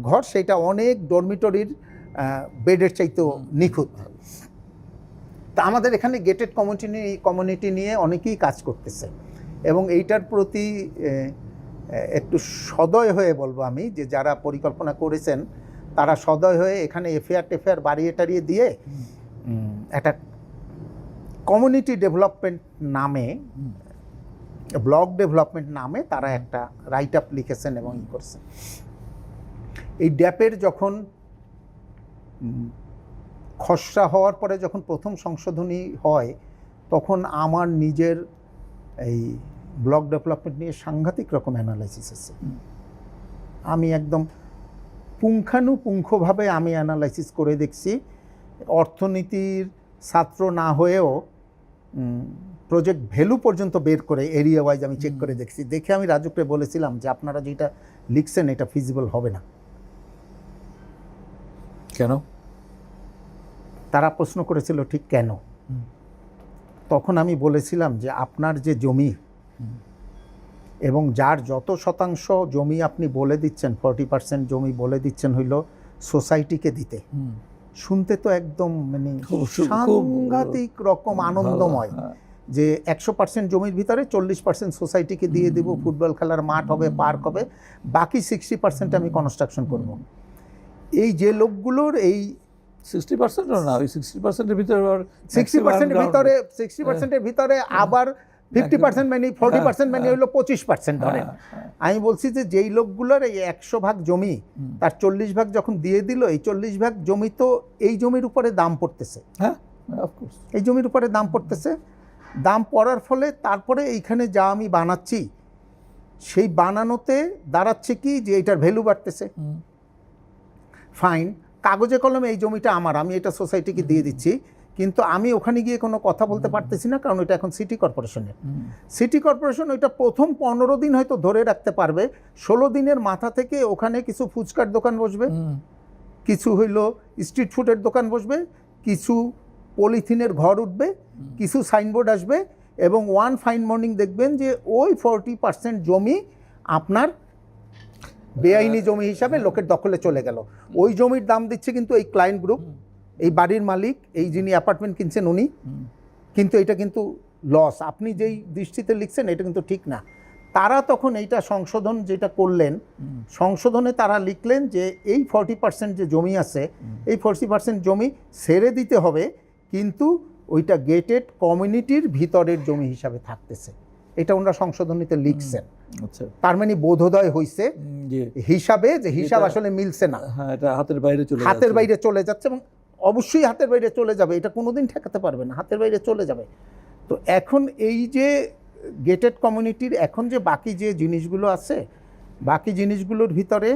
ঘর, সেইটা অনেক ডরমিটরির বেডের চাইতেও নিখুঁত। তা আমাদের এখানে গেটেড কমিউনিটি নিয়ে অনেকেই কাজ করতেছে, এবং এইটার প্রতি একটু সদয় হয়ে বলবো আমি, যে যারা পরিকল্পনা করেছেন তারা সদয় হয়ে এখানে এফএআর বাড়িয়ে টাড়িয়ে দিয়ে একটা কমিউনিটি ডেভেলপমেন্ট নামে, ব্লক ডেভেলপমেন্ট নামে তারা একটা রাইট আপ লিখেছেন এবং ই করছেন। এই ড্যাপের যখন খসড়া হওয়ার পরে যখন প্রথম সংশোধনী হয়, তখন আমার নিজের এই ব্লক ডেভেলপমেন্ট নিয়ে সাংঘাতিক রকম অ্যানালাইসিস আছে। আমি একদম পুঙ্খানুপুঙ্খভাবে আমি অ্যানালাইসিস করে দেখছি। অর্থনীতির ছাত্র না হয়েও প্রজেক্ট ভ্যালু পর্যন্ত বের করে এরিয়া ওয়াইজ আমি চেক করে দেখছি। দেখে আমি রাজুকে বলেছিলাম যে আপনারা যেটা লিখছেন এটা ফিজিবল হবে না। কেন? তারা প্রশ্ন করেছিল ঠিক কেন। তখন আমি বলেছিলাম যে আপনার যে জমি এবং যার যত শতাংশ জমি আপনি বলে দিচ্ছেন, 40% জমি বলে দিচ্ছেন হইল সোসাইটিকে দিতে, শুনতে তো একদম মানে সাংঘাতিক রকম আনন্দময়, যে 100% জমির ভিতরে 40% সোসাইটিকে দিয়ে দেব, ফুটবল খেলার মাঠ হবে, পার্ক হবে, বাকি 60% আমি কনস্ট্রাকশন করব। এই যে লোকগুলোর এই 60% না, ওই 60%-এর ভিতরে 60%-এর ভিতরে আবার 50% মানে 40% মানে হলো 25% ধরেন। আমি বলছি যে যেই লোকগুলোর এই 100 ভাগ জমি, তার 40 ভাগ যখন দিয়ে দিল, এই 40 ভাগ জমি তো এই জমির উপরে দাম পড়তেছে। হ্যাঁ, অফকোর্স এই জমির উপরে দাম পড়তেছে। দাম পড়ার ফলে তারপরে এইখানে যা আমি বানাচ্ছি, সেই বানানোতে দাঁড়াচ্ছে কি যে এটার ভ্যালু বাড়তেছে। ফাইন, কাগজে কলমে এই জমিটা আমার, আমি এটা সোসাইটিকে দিয়ে দিচ্ছি, কিন্তু আমি ওখানে গিয়ে কোনো কথা বলতে পারতেছি না, কারণ এটা এখন সিটি কর্পোরেশনের। সিটি কর্পোরেশন ওইটা প্রথম 15 দিন হয়তো ধরে রাখতে পারবে, 16 দিনের মাথা থেকে ওখানে কিছু ফুচকার দোকান বসবে, কিছু হইল স্ট্রিট ফুডের দোকান বসবে, কিছু পলিথিনের ঘর উঠবে, কিছু সাইনবোর্ড আসবে, এবং ওয়ান ফাইন মর্নিং দেখবেন যে ওই 40% জমি আপনার বেআইনি জমি হিসাবে লোকের দখলে চলে গেল। ওই জমির দাম দিচ্ছে কিন্তু এই ক্লায়েন্ট গ্রুপ, এই বাড়ির মালিক, এই যিনি অ্যাপার্টমেন্ট কিনছেন উনি, কিন্তু এটা কিন্তু লস। আপনি যেই দৃষ্টিতে লিখছেন এটা কিন্তু ঠিক না। তারা তখন এইটা সংশোধন যেটা করলেন, সংশোধনে তারা লিখলেন যে এই 40% যে জমি আছে, এই 40% জমি ছেড়ে দিতে হবে, কিন্তু ওইটা গেটেড কমিউনিটির ভিতরের জমি হিসাবে থাকতেছে। এটা ওনারা সংশোধনীতে লিখছেন। আচ্ছা, তার মানে বোধোদয় হয়েছে হিসাবে যে হিসাব আসলে মিলছে না, এটা হাতের বাইরে চলে যাচ্ছে, এবং অবশ্যই হাতের বাইরে চলে যাবে, এটা কোনোদিন ঠেকাতে পারবে না, হাতের বাইরে চলে যাবে। তো এখন এই যে গেটেড কমিউনিটির এখন যে বাকি যে জিনিসগুলো আছে, বাকি জিনিসগুলোর ভিতরে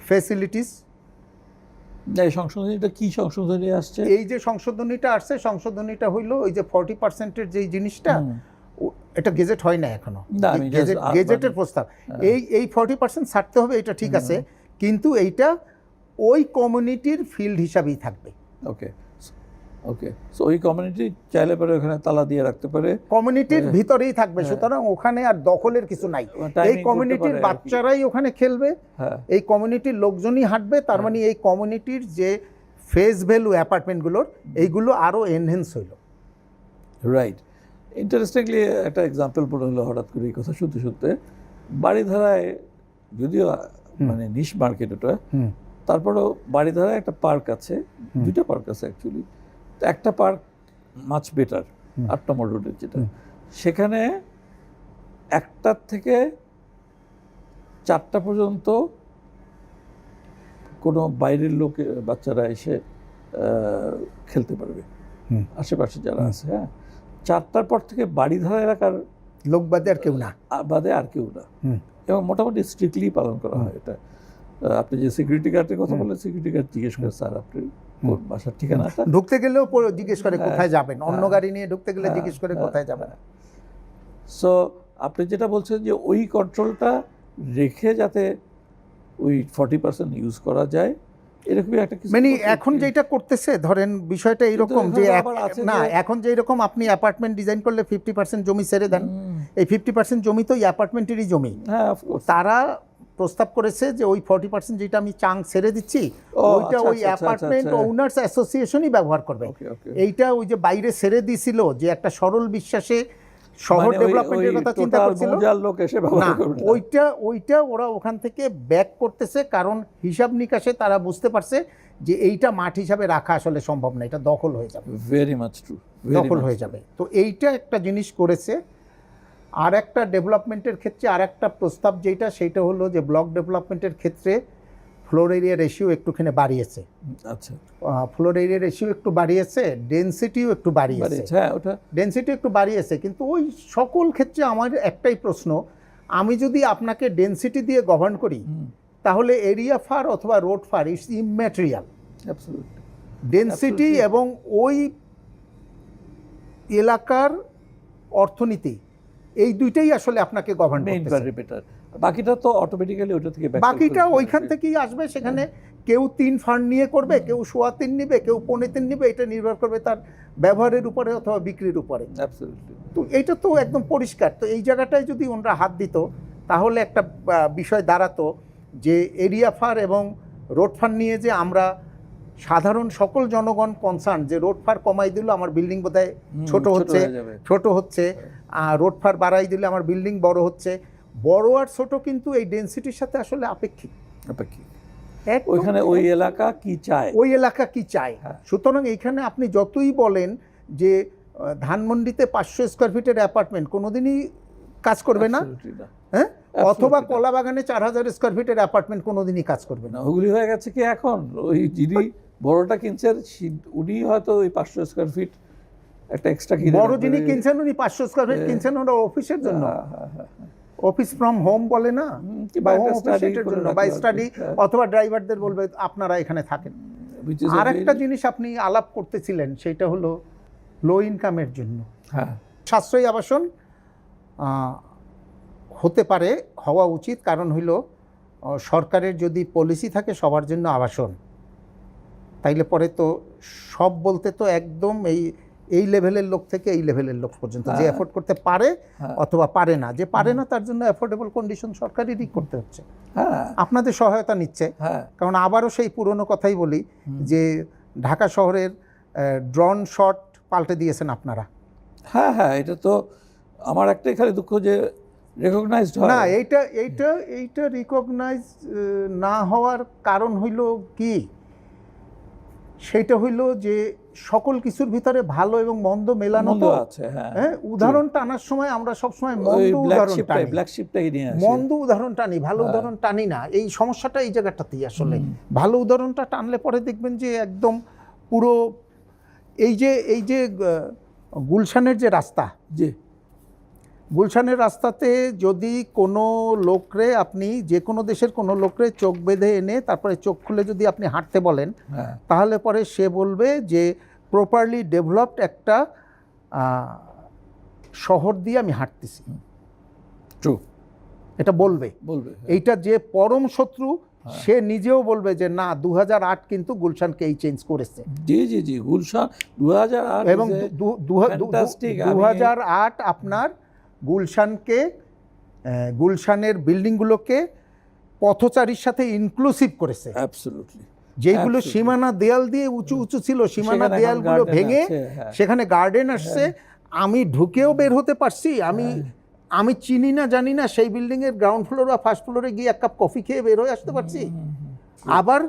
ফ্যাসিলিটিস, এই সংশোধনীটা কি সংশোধনী আসছে? এই যে সংশোধনীটা আসছে, সংশোধনীটা হইলো ওই যে 40%-এর যে জিনিসটা, এটা গেজেট হয় না এখনো, গেজেটের প্রস্তাব। এই 40% ছাড়তে হবে, এটা ঠিক আছে, কিন্তু এইটা ওই কমিউনিটির ফিল্ড হিসাবেই থাকবে। ওকে, সো ওই কমিউনিটি চাইলে পরে ওখানে তালা দিয়ে রাখতে পারে, কমিউনিটির ভিতরেই থাকবে, সুতরাং ওখানে আর দখলের কিছু নাই। এই কমিউনিটির বাচ্চারাই ওখানে খেলবে, এই কমিউনিটির লোকজনই হাঁটবে, তার মানে এই কমিউনিটির যে ফেস ভ্যালু অ্যাপার্টমেন্টগুলোর, এইগুলো আরও এনহেন্স হইল। রাইট। ইন্টারেস্টিংলি একটা এক্সাম্পল পড়ে হলো হঠাৎ করে এই কথা শুনতে শুনতে, বাড়িধারায় যদিও মানে নিশ মার্কেট, ওটা তারপরেও বাড়িধারায় একটা পার্ক আছে, দুইটা পার্ক আছে অ্যাকচুয়ালি। তো একটা পার্ক মাচ বেটার, 8 নম্বর রোডের যেটা, সেখানে 1টা থেকে 4টা পর্যন্ত কোনো বাইরের লোক বাচ্চারা এসে খেলতে পারবে, আশেপাশে যারা আছে। হ্যাঁ, 4টার পর থেকে বাড়িধারা এলাকার লোক বাদে আর কেউ না, বাদে আর কেউ না। এবং মোটামুটি স্ট্রিক্টলি পালন করা হয় এটা। আপনি যে সিকিউরিটি গার্ডের কথা বললেন, সিকিউরিটি গার্ড জিজ্ঞেস করে, স্যার আপনি কোন বাসার ঠিকানাটা, ঢুকতে গেলেও জিজ্ঞেস করে কোথায় যাবেন, অন্য গাড়ি নিয়ে ঢুকতে গেলে জিজ্ঞেস করে কোথায় যাবেন। সো আপনি যেটা বলছেন যে ওই কন্ট্রোলটা রেখে যাতে ওই 40% ইউজ করা যায়, এরকমই একটা কিছু। মানে এখন যেটা করতেছে, ধরেন বিষয়টা এইরকম যে না, এখন যে এরকম আপনি অ্যাপার্টমেন্ট ডিজাইন করলে 50% জমি ছেড়ে দেন, এই 50% জমি তো এই অ্যাপার্টমেন্টেরই জমি। হ্যাঁ, অফকোর্স। তারা প্রস্তাব করেছে যে ওই 40% যেটা আমি চাং ছেড়ে দিচ্ছি, ওইটা ওই অ্যাপার্টমেন্ট ওনার্স অ্যাসোসিয়েশনই ব্যবহার করবে। এইটা ওই যে বাইরে ছেড়ে দিছিল, যে একটা সরল বিশ্বাসে শহর ডেভেলপমেন্টের কথা চিন্তা করছিল না, ওইটা ওরা ওখান থেকে ব্যাক করতেছে। কারণ হিসাব নিকাশে তারা বুঝতে পারছে যে এইটা মাঠ হিসাবে রাখা আসলে সম্ভব না, এটা দখল হয়ে যাবে, ভেরি মাচ ট্রু, দখল হয়ে যাবে। তো এইটা একটা জিনিস করেছে। আর একটা ডেভেলপমেন্টের ক্ষেত্রে আর একটা প্রস্তাব যেটা, সেইটা হলো যে ব্লক ডেভেলপমেন্টের ক্ষেত্রে ফ্লোর এরিয়া রেশিও একটুখানি বাড়িয়েছে। আচ্ছা, ফ্লোর এরিয়া রেশিও একটু বাড়িয়েছে, ডেনসিটিও একটু বাড়িয়েছে। হ্যাঁ, ওটা ডেনসিটি একটু বাড়িয়েছে, কিন্তু ওই সকল ক্ষেত্রে আমার একটাই প্রশ্ন, আমি যদি আপনাকে ডেনসিটি দিয়ে গভর্ন করি, তাহলে এরিয়া ফার অথবা road far it's immaterial. Absolutely. Density এবং ওই এলাকার অর্থনীতি, এই দুইটাই আসলে আপনাকে গভর্ন করতেছে। বাকিটা তো অটোমেটিক্যালি ওটা থেকে, বাকিটা ওইখান থেকেই আসবে। সেখানে কেউ 3 ফান্ড নিয়ে করবে, কেউ 3.25 নিবে, কেউ 3.25 নিবে, এটা নির্ভর করবে তার ব্যবহারের উপরে অথবা বিক্রির উপরে। তো এইটা তো একদম পরিষ্কার। তো এই জায়গাটায় যদি ওনারা হাত দিত, তাহলে একটা বিষয় দাঁড়াতো যে এরিয়া ফার এবং রোড ফান্ড নিয়ে যে আমরা সাধারণ সকল জনগণ কনসার্ন, যে রোড ফার কমাই দিল আমার বিল্ডিং বোধহয় ছোট হচ্ছে, রোড ফার বাড়াই দিলে আমার বিল্ডিং বড় হচ্ছে। বড় আর ছোট কিন্তু এই ডেনসিটির সাথে আসলে আপেক্ষিক। ওইখানে ওই এলাকা কি চায়, সুতরাং এইখানে আপনি যতই বলেন যে ধানমন্ডিতে 500 স্কোয়ার ফিটের অ্যাপার্টমেন্ট কোনোদিনই কাজ করবে না, হ্যাঁ, অথবা কলাবাগানে 4000 স্কোয়ার ফিটের অ্যাপার্টমেন্ট কোনোদিনই কাজ করবে না। ওগুলি হয়ে গেছে কি এখন ওই যিনি বড়টা কিনছেন উনি হয়তো ওই 500 স্কোয়ার ফিট একটা এক্সট্রা কিনে, বড় যিনি কিনছেন উনি 500 স্কোয়ার ফিট কিনছেন ওরা অফিসের জন্য, অফিস ফ্রম হোম বলে না, বা হোম অফিসের জন্য, বা স্টাডি, অথবা ড্রাইভারদের বলবে আপনারা এখানে থাকেন। আর একটা জিনিস আপনি আলাপ করতেছিলেন, সেটা হলো লো ইনকামের জন্য সাশ্রয়ী আবাসন হতে পারে, হওয়া উচিত। কারণ হইল সরকারের যদি পলিসি থাকে সবার জন্য আবাসন, তাইলে পরে তো সব বলতে তো একদম এই লেভেলের লোক থেকে এই লেভেলের লোক পর্যন্ত, যে অ্যাফোর্ড করতে পারে অথবা পারে না, যে পারে না তার জন্য অ্যাফোর্ডেবল কন্ডিশন সরকারেরই করতে হচ্ছে। আপনাদের সহায়তা নিচ্ছে। কারণ আবারও সেই পুরনো কথাই বলি যে ঢাকা শহরের ড্রোন শট পাল্টে দিয়েছেন আপনারা। হ্যাঁ, এটা তো আমার একটাই খালি দুঃখ যে রিকগনাইজড হয় না। এইটা রিকগনাইজ না হওয়ার কারণ হইল কি, সেটা হইল যে সকল কিছুর ভিতরে ভালো এবং মন্দ মেলানো তো আছে। হ্যাঁ, উদাহরণ টানার সময় আমরা সবসময় মন্দ উদাহরণ টানি, মন্দ উদাহরণ টানি, ভালো উদাহরণ টানি না। এই সমস্যাটা এই জায়গাটাতেই আসলে। ভালো উদাহরণটা টানলে পরে দেখবেন যে একদম পুরো এই যে গুলশানের যে রাস্তা, গুলশানের রাস্তাতে যদি কোনো লোকরে, আপনি যে কোনো দেশের কোনো লোকরে চোখ বেঁধে এনে তারপরে চোখ খুলে যদি আপনি হাঁটতে বলেন, তাহলে পরে সে বলবে যে প্রপারলি ডেভেলপড একটা শহর দিয়ে আমি হাঁটতেছি। এটা বলবে। এইটা যে পরম শত্রু সে নিজেও বলবে যে না, 2008 কিন্তু গুলশানকে এই চেঞ্জ করেছে। জি, গুলশান 2008 এবং 2008 আপনার গুলশানকে, গুলশানের বিল্ডিংগুলোকে পথচারীর সাথে ইনক্লুসিভ করেছে। যেগুলো সীমানা দেয়াল দিয়ে উঁচু ছিল, সীমানা দেয়ালগুলো ভেঙে সেখানে গার্ডেন আসছে। আমি ঢুকেও বের হতে পারছি, আমি চিনি না জানি না, সেই বিল্ডিংয়ের গ্রাউন্ড ফ্লোর বা ফার্স্ট ফ্লোরে গিয়ে এক কাপ কফি খেয়ে বের হয়ে আসতে পারছি। আবার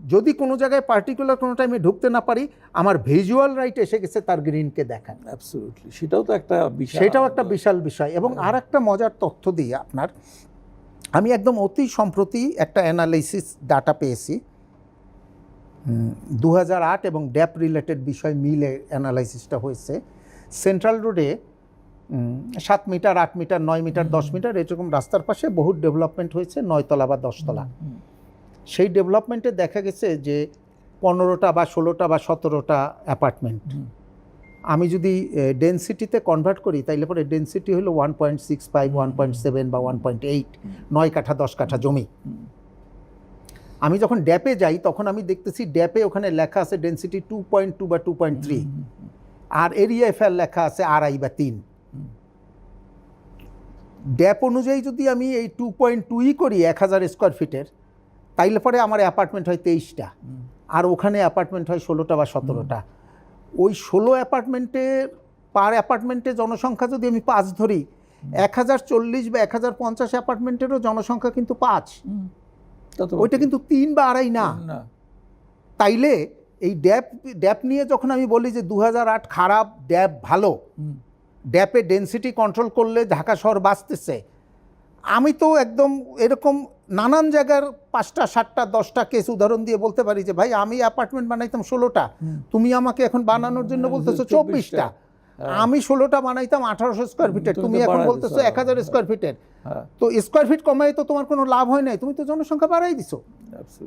যদি কোনো জায়গায় পার্টিকুলার কোনো টাইমে ঢুকতে না পারি, আমার ভিজুয়াল রাইট এসে গেছে তার গ্রিনকে দেখান। অ্যাবসলিউটলি, সেটাও তো একটা বিশাল, সেটাও একটা বিশাল বিষয়। এবং আর একটা মজার তথ্য দিই আপনার, আমি একদম অতি সম্প্রতি একটা অ্যানালাইসিস ডাটা পেয়েছি, 2008 এবং ড্যাপ রিলেটেড বিষয় মিলে অ্যানালাইসিসটা হয়েছে। সেন্ট্রাল রোডে 7 মিটার, 8 মিটার, 9 মিটার, 10 মিটার এরকম রাস্তার পাশে বহু ডেভেলপমেন্ট হয়েছে, 9 তলা বা 10 তলা। সেই ডেভেলপমেন্টে দেখা গেছে যে 15টা বা 16টা বা 17টা অ্যাপার্টমেন্ট। আমি যদি ডেনসিটিতে কনভার্ট করি তাইলে পরে ডেনসিটি হলো 1.65, 1.7 বা 1.8, 9 কাঠা 10 কাঠা জমি। আমি যখন ড্যাপে যাই তখন আমি দেখতেছি ড্যাপে ওখানে লেখা আছে ডেনসিটি 2.2 বা 2.3, আর এরিয়া এফএল লেখা আছে 2.5 বা 3। ড্যাপ অনুযায়ী যদি আমি এই 2.2ই করি 1000 স্কোয়ার ফিটের, তাইলে পরে আমার অ্যাপার্টমেন্ট হয় 23টা, আর ওখানে অ্যাপার্টমেন্ট হয় 16টা বা 17টা। ওই 16 অ্যাপার্টমেন্টের পার অ্যাপার্টমেন্টে জনসংখ্যা যদি আমি 5 ধরি, 1040 বা 1050 অ্যাপার্টমেন্টেরও জনসংখ্যা কিন্তু 5, ওইটা কিন্তু 3 বা 2.5 না। তাইলে এই ড্যাপ নিয়ে যখন আমি বলি যে 2008 খারাপ, ড্যাপ ভালো, ড্যাপে ডেনসিটি কন্ট্রোল করলে ঢাকা শহর বাঁচতেছে, আমি তো একদম এরকম নানান জায়গার 5টা 7টা 10টা কেস উদাহরণ দিয়ে বলতে পারি যে ভাই আমি অ্যাপার্টমেন্ট বানাইতাম 16টা, তুমি আমাকে এখন বানানোর জন্য বলতেছো 24টা। আমি 16টা বানাইতাম 1800 স্কোয়ার ফিটের, তুমি এখন বলতেছো 1000 স্কোয়ার ফিটের। তো স্কোয়ার ফিট কমাই তো তোমার কোনো লাভ হয় নাই, তুমি তো জনসংখ্যা বাড়াই দিছো।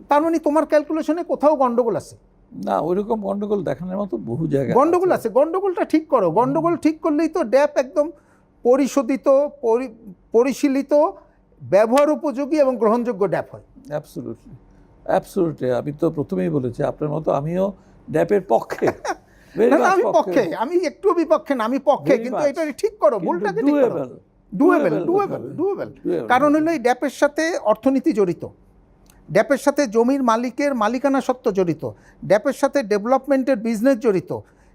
তার মানে তোমার ক্যালকুলেশনে কোথাও গন্ডগোল আছে। না, ওইরকম গন্ডগোল দেখানোর মতো বহু জায়গায় গন্ডগোল আছে, গন্ডগোলটা ঠিক করো। গন্ডগোল ঠিক করলেই তো ড্যাপ একদম পরিশোধিত, পরিশীলিত, ব্যবহার উপযোগী এবং গ্রহণযোগ্য ড্যাপ হয়। Absolutely, absolutely. আমি তো প্রথমেই বলেছি আপনার মতো আমিও ড্যাপের পক্ষে। আমি পক্ষে, আমি একটু বিপক্ষে না, আমি পক্ষে, কিন্তু এটা ঠিক করো, ভুলটাকে ঠিক করো। ডুয়েবল। কারণ হলো এই ড্যাপের সাথে অর্থনীতি জড়িত, ড্যাপের সাথে জমির মালিকের মালিকানা সত্ত্ব জড়িত, ড্যাপের সাথে ডেভেলপমেন্টের বিজনেস জড়িত,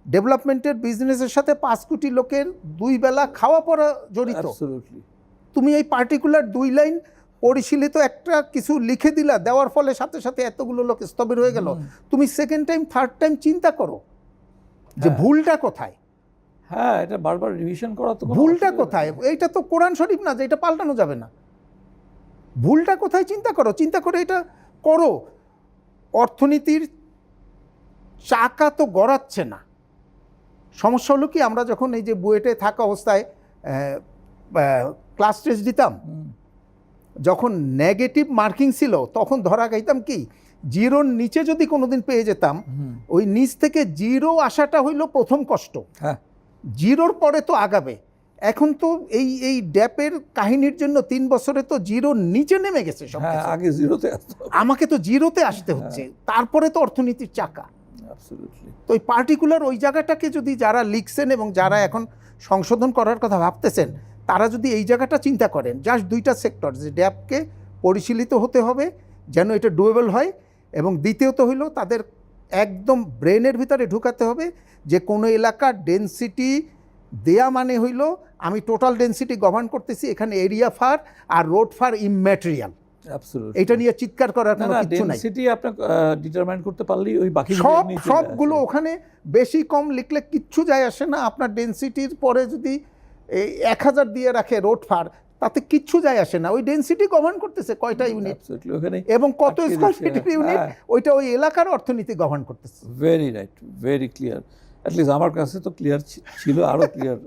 ডেভেলপমেন্টের বিজনেসের সাথে 5 কোটি লোকের 2 বেলা খাওয়া পড়া জড়িত। তুমি এই পার্টিকুলার 2 লাইন পরিশীলিত একটা কিছু লিখে দিলা, দেওয়ার ফলে সাথে সাথে এতগুলো লোক স্থবির হয়ে গেল। তুমি সেকেন্ড টাইম থার্ড টাইম চিন্তা করো যে ভুলটা কোথায়। হ্যাঁ, এটা বারবার রিভিশন করা তো, ভুলটা কোথায়। এইটা তো কোরআন শরীফ না যে এটা পাল্টানো যাবে না। ভুলটা কোথায় চিন্তা করো, চিন্তা করে এটা করো। অর্থনীতির চাকা তো গড়াচ্ছে না। সমস্যা হলো কি, আমরা যখন এই যে বুয়েটে থাকা অবস্থায় ক্লাস টেস্ট দিতাম, যখন নেগেটিভ মার্কিং ছিল তখন ধরা গাইতাম কি, 0-র নিচে যদি কোনোদিন পেয়ে যেতাম, ওই নিচ থেকে 0 আসাটা হইল প্রথম কষ্ট। 0-র পরে তো আগাবে। এখন তো এই ড্যাপের কাহিনীর জন্য 3 বছরে তো 0-র নিচে নেমে গেছে সব। আগে 0-তে আসতে হবে, আমাকে তো 0-তে আসতে হচ্ছে, তারপরে তো অর্থনীতির চাকা। তো ওই পার্টিকুলার ওই জায়গাটাকে যদি যারা লিখছেন এবং যারা এখন সংশোধন করার কথা ভাবতেছেন, তারা যদি এই জায়গাটা চিন্তা করেন, জাস্ট 2টা সেক্টর, যে ড্যাপকে পরিশীলিত হতে হবে যেন এটা ডুয়েবল হয়, এবং দ্বিতীয়ত হইল তাদের একদম ব্রেনের ভিতরে ঢুকাতে হবে যে কোনো এলাকার ডেনসিটি দেয়া মানে হইল আমি টোটাল ডেনসিটি গভর্ন করতেছি, এখানে এরিয়া ফার আর রোড ফার ইমম্যাটেরিয়াল। এটা নিয়ে চিৎকার করার কোনো কিছু নাই। ডেনসিটি আপনি ডিটারমাইন করতে পারলেই ওই বাকি সবগুলো ওখানে বেশি কম লিখলে কিচ্ছু যায় আসে না। আপনার ডেনসিটির পরে যদি 1000 দিয়ে রাখে রোড ফার, তাতে কিচ্ছু যায় আসে না। ওই ডেনসিটি গভর্ন করতেছে কয়টা ইউনিট এবং কত স্কয়ার ফিটের ইউনিট, ওইটা ওই এলাকার অর্থনীতি গভর্ন করতেছে। Very right, very clear. At least আমার কাছে তো ক্লিয়ার ছিল, আরও ক্লিয়ার,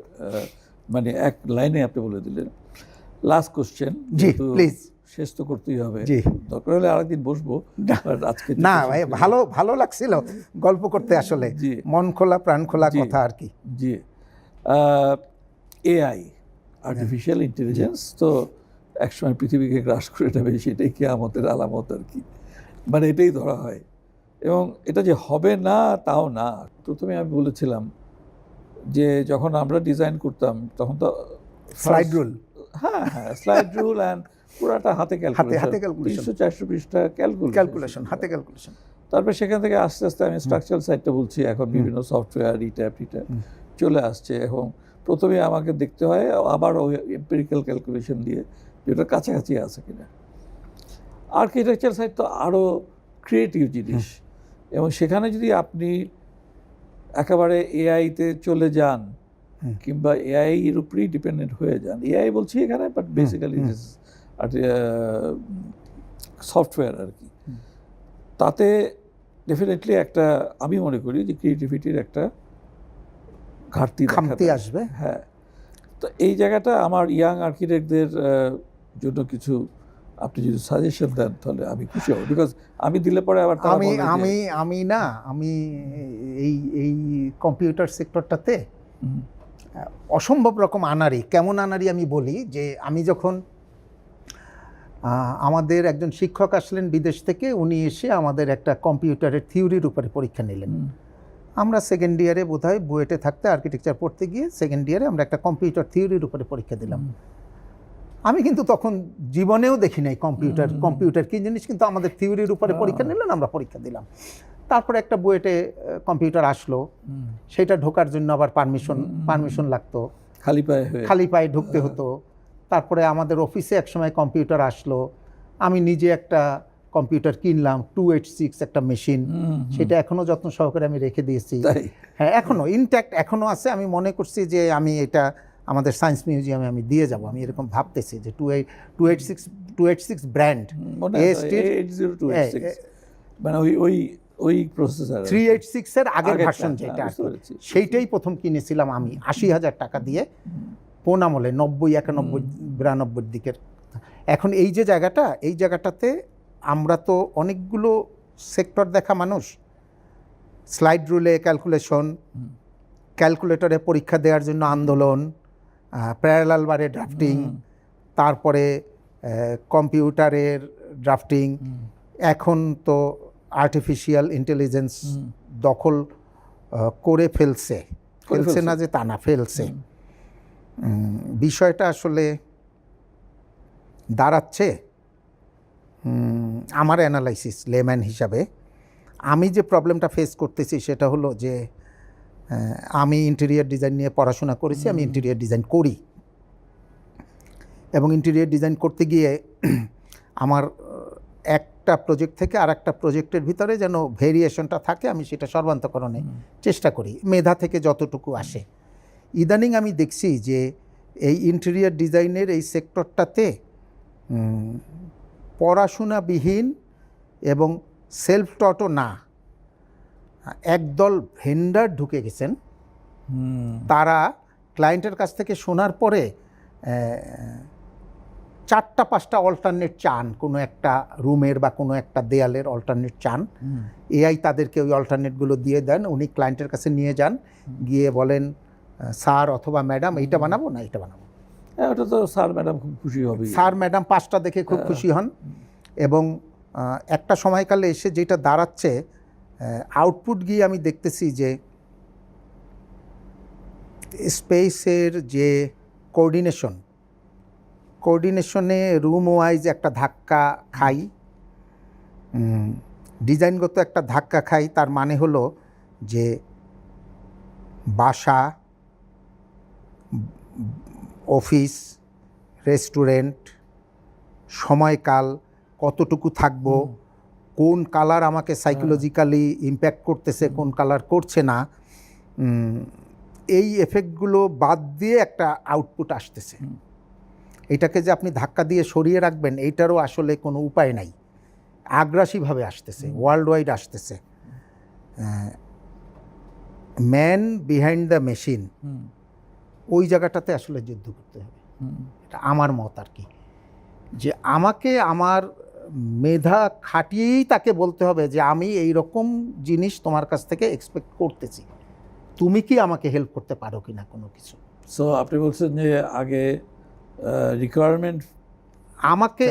মানে এক লাইনে আপনি বলে দিলেন। লাস্ট কোশ্চেন, জি প্লিজ, শেষ তো করতেই হবে, দরকার হলে আরেকদিন বসবো, আজকে না ভাই, ভালো লাগছিল গল্প করতে, আসলে মন খোলা প্রাণ খোলা কথা আর কি। জি, এআই, আর্টিফিশিয়াল ইন্টেলিজেন্স তো একসময় পৃথিবীকে গ্রাস করে নেবে, সেটাই কি আমাদের আলামত আর কি, মানে এটাই ধরা হয়। এবং এটা যে হবে না তাও না। প্রথমে আমি বলেছিলাম যে যখন আমরা ডিজাইন করতাম তখন তো স্লাইড রুল, হ্যাঁ স্লাইড রুল অ্যান্ড পুরাটা হাতে ক্যালকুলেশন, 300-400 পৃষ্ঠা ক্যালকুলেশন, হাতে ক্যালকুলেশন। তারপর সেখান থেকে আস্তে আস্তে আমি স্ট্রাকচারাল সাইডটা বলছি, এখন বিভিন্ন সফটওয়্যার ইট্যাপ চলে আসছে। এখন প্রথমে আমাকে দেখতে হয় আবার ওই এম্পিরিক্যাল ক্যালকুলেশন দিয়ে যেটা কাছাকাছি আছে কিনা। আর্কিটেকচার সাইড তো আরও ক্রিয়েটিভ জিনিস, এবং সেখানে যদি আপনি একেবারে এআইতে চলে যান কিংবা এআই এর উপরেই ডিপেন্ডেন্ট হয়ে যান, এআই বলছি এখানে, বাট বেসিক্যালি সফটওয়্যার আর কি, তাতে ডেফিনেটলি একটা, আমি মনে করি যে ক্রিয়েটিভিটির একটা ঘাটতি আসবে। হ্যাঁ, তো এই জায়গাটা আমার ইয়াং আর্কিটেক্টদের জন্য কিছু আপনি যদি সাজেশন দেন তাহলে আমি খুশি হব, বিকজ আমি দিলে পরে আবার আমি এই কম্পিউটার সেক্টরটাতে অসম্ভব রকম আনাড়ি। কেমন আনাড়ি আমি বলি, যে আমি যখন আমাদের একজন শিক্ষক আসলেন বিদেশ থেকে, উনি এসে আমাদের একটা কম্পিউটারের থিওরির উপরে পরীক্ষা নিলেন। আমরা সেকেন্ড ইয়ারে বোধহয় বুয়েটে থাকতে আর্কিটেকচার পড়তে গিয়ে সেকেন্ড ইয়ারে আমরা একটা কম্পিউটার থিওরির উপরে পরীক্ষা দিলাম। আমি কিন্তু তখন জীবনেও দেখি নাই কম্পিউটার কি জিনিস, কিন্তু আমাদের থিওরির উপরে পরীক্ষা নিলেন, আমরা পরীক্ষা দিলাম। তারপরে একটা বুয়েটে কম্পিউটার আসলো, সেটা ঢোকার জন্য আবার পারমিশন লাগতো, খালি পায়ে ঢুকতে হতো। তারপরে আমাদের অফিসে একসময় কম্পিউটার আসলো, আমি নিজে একটা কম্পিউটার কিনলাম 286 একটা মেশিন, সেটা এখনো যত্ন সহকারে আমি রেখে দিয়েছি। হ্যাঁ, এখনো ইনট্যাক্ট এখনো আছে। আমি মনে করছি যে আমি এটা আমাদের সায়েন্স মিউজিয়ামে আমি দিয়ে যাব, আমি এরকম ভাবতেছি যে 286 ব্র্যান্ড মানে ওই প্রসেসর 386 এর আগের ভার্সন যেটা, সেইটাই প্রথম কিনেছিলাম আমি 80,000 টাকা দিয়ে, কোন আমলে 90, 91, 92 দিকের। এখন এই যে জায়গাটা, এই জায়গাটাতে আমরা তো অনেকগুলো সেক্টর দেখা মানুষ, স্লাইড রুলে ক্যালকুলেশন, ক্যালকুলেটরে পরীক্ষা দেওয়ার জন্য আন্দোলন, প্যারালাল বারে ড্রাফটিং, তারপরে কম্পিউটারের ড্রাফটিং, এখন তো আর্টিফিশিয়াল ইন্টেলিজেন্স দখল করে ফেলছে না যে তা না, ফেলছে। বিষয়টা আসলে দাঁড়াচ্ছে, আমার অ্যানালাইসিস লেম্যান হিসাবে আমি যে প্রবলেমটা ফেস করতেছি সেটা হলো যে আমি ইন্টেরিয়র ডিজাইন নিয়ে পড়াশোনা করেছি, আমি ইন্টেরিয়র ডিজাইন করি, এবং ইন্টেরিয়র ডিজাইন করতে গিয়ে আমার একটা প্রজেক্ট থেকে আর একটা প্রজেক্টের ভিতরে যেন ভেরিয়েশনটা থাকে, আমি সেটা সর্বান্তকরণে চেষ্টা করি, মেধা থেকে যতটুকু আসে। ইদানিং আমি দেখছি যে এই ইন্টেরিয়র ডিজাইনের এই সেক্টরটাতে পড়াশোনাবিহীন এবং সেলফ টটও না, একদল ভেন্ডার ঢুকে গেছেন। তারা ক্লায়েন্টের কাছ থেকে শোনার পরে 4-5টা অল্টারনেট চান, কোনো একটা রুমের বা কোনো একটা দেয়ালের অল্টারনেট চান, এআই তাদেরকে ওই অল্টারনেটগুলো দিয়ে দেন, উনি ক্লায়েন্টের কাছে নিয়ে যান, গিয়ে বলেন স্যার অথবা ম্যাডাম এইটা বানাবো না এইটা বানাবো। ওটা তো স্যার ম্যাডাম খুব খুশি হবে, স্যার ম্যাডাম 5টা দেখে খুব খুশি হন। এবং একটা সময়কালে এসে যেটা দাঁড়াচ্ছে, আউটপুট গিয়ে আমি দেখতেছি যে স্পেসের যে কোঅর্ডিনেশনে রুম ওয়াইজ একটা ধাক্কা খাই, ডিজাইনগত একটা ধাক্কা খাই। তার মানে হলো যে বাসা, অফিস, রেস্টুরেন্ট, সময়কাল কতটুকু থাকবো, কোন কালার আমাকে সাইকোলজিক্যালি ইম্প্যাক্ট করতেছে, কোন কালার করছে না, এই এফেক্টগুলো বাদ দিয়ে একটা আউটপুট আসতেছে। এটাকে যে আপনি ধাক্কা দিয়ে সরিয়ে রাখবেন এইটারও আসলে কোনো উপায় নাই, আগ্রাসীভাবে আসতেছে, ওয়ার্ল্ড ওয়াইড আসতেছে। ম্যান বিহাইন্ড দ্য মেশিন, ওই জায়গাটাতে আসলে যুদ্ধ করতে হবে, এটা আমার মত আর কি। যে আমাকে আমার মেধা খাটিয়েই তাকে বলতে হবে যে আমি এই রকম জিনিস তোমার কাছ থেকে এক্সপেক্ট করতেছি, তুমি কি আমাকে হেল্প করতে পারো কি না কোনো কিছু। সো আপনি বলছেন যে আগে রিকোয়ারমেন্ট আমাকে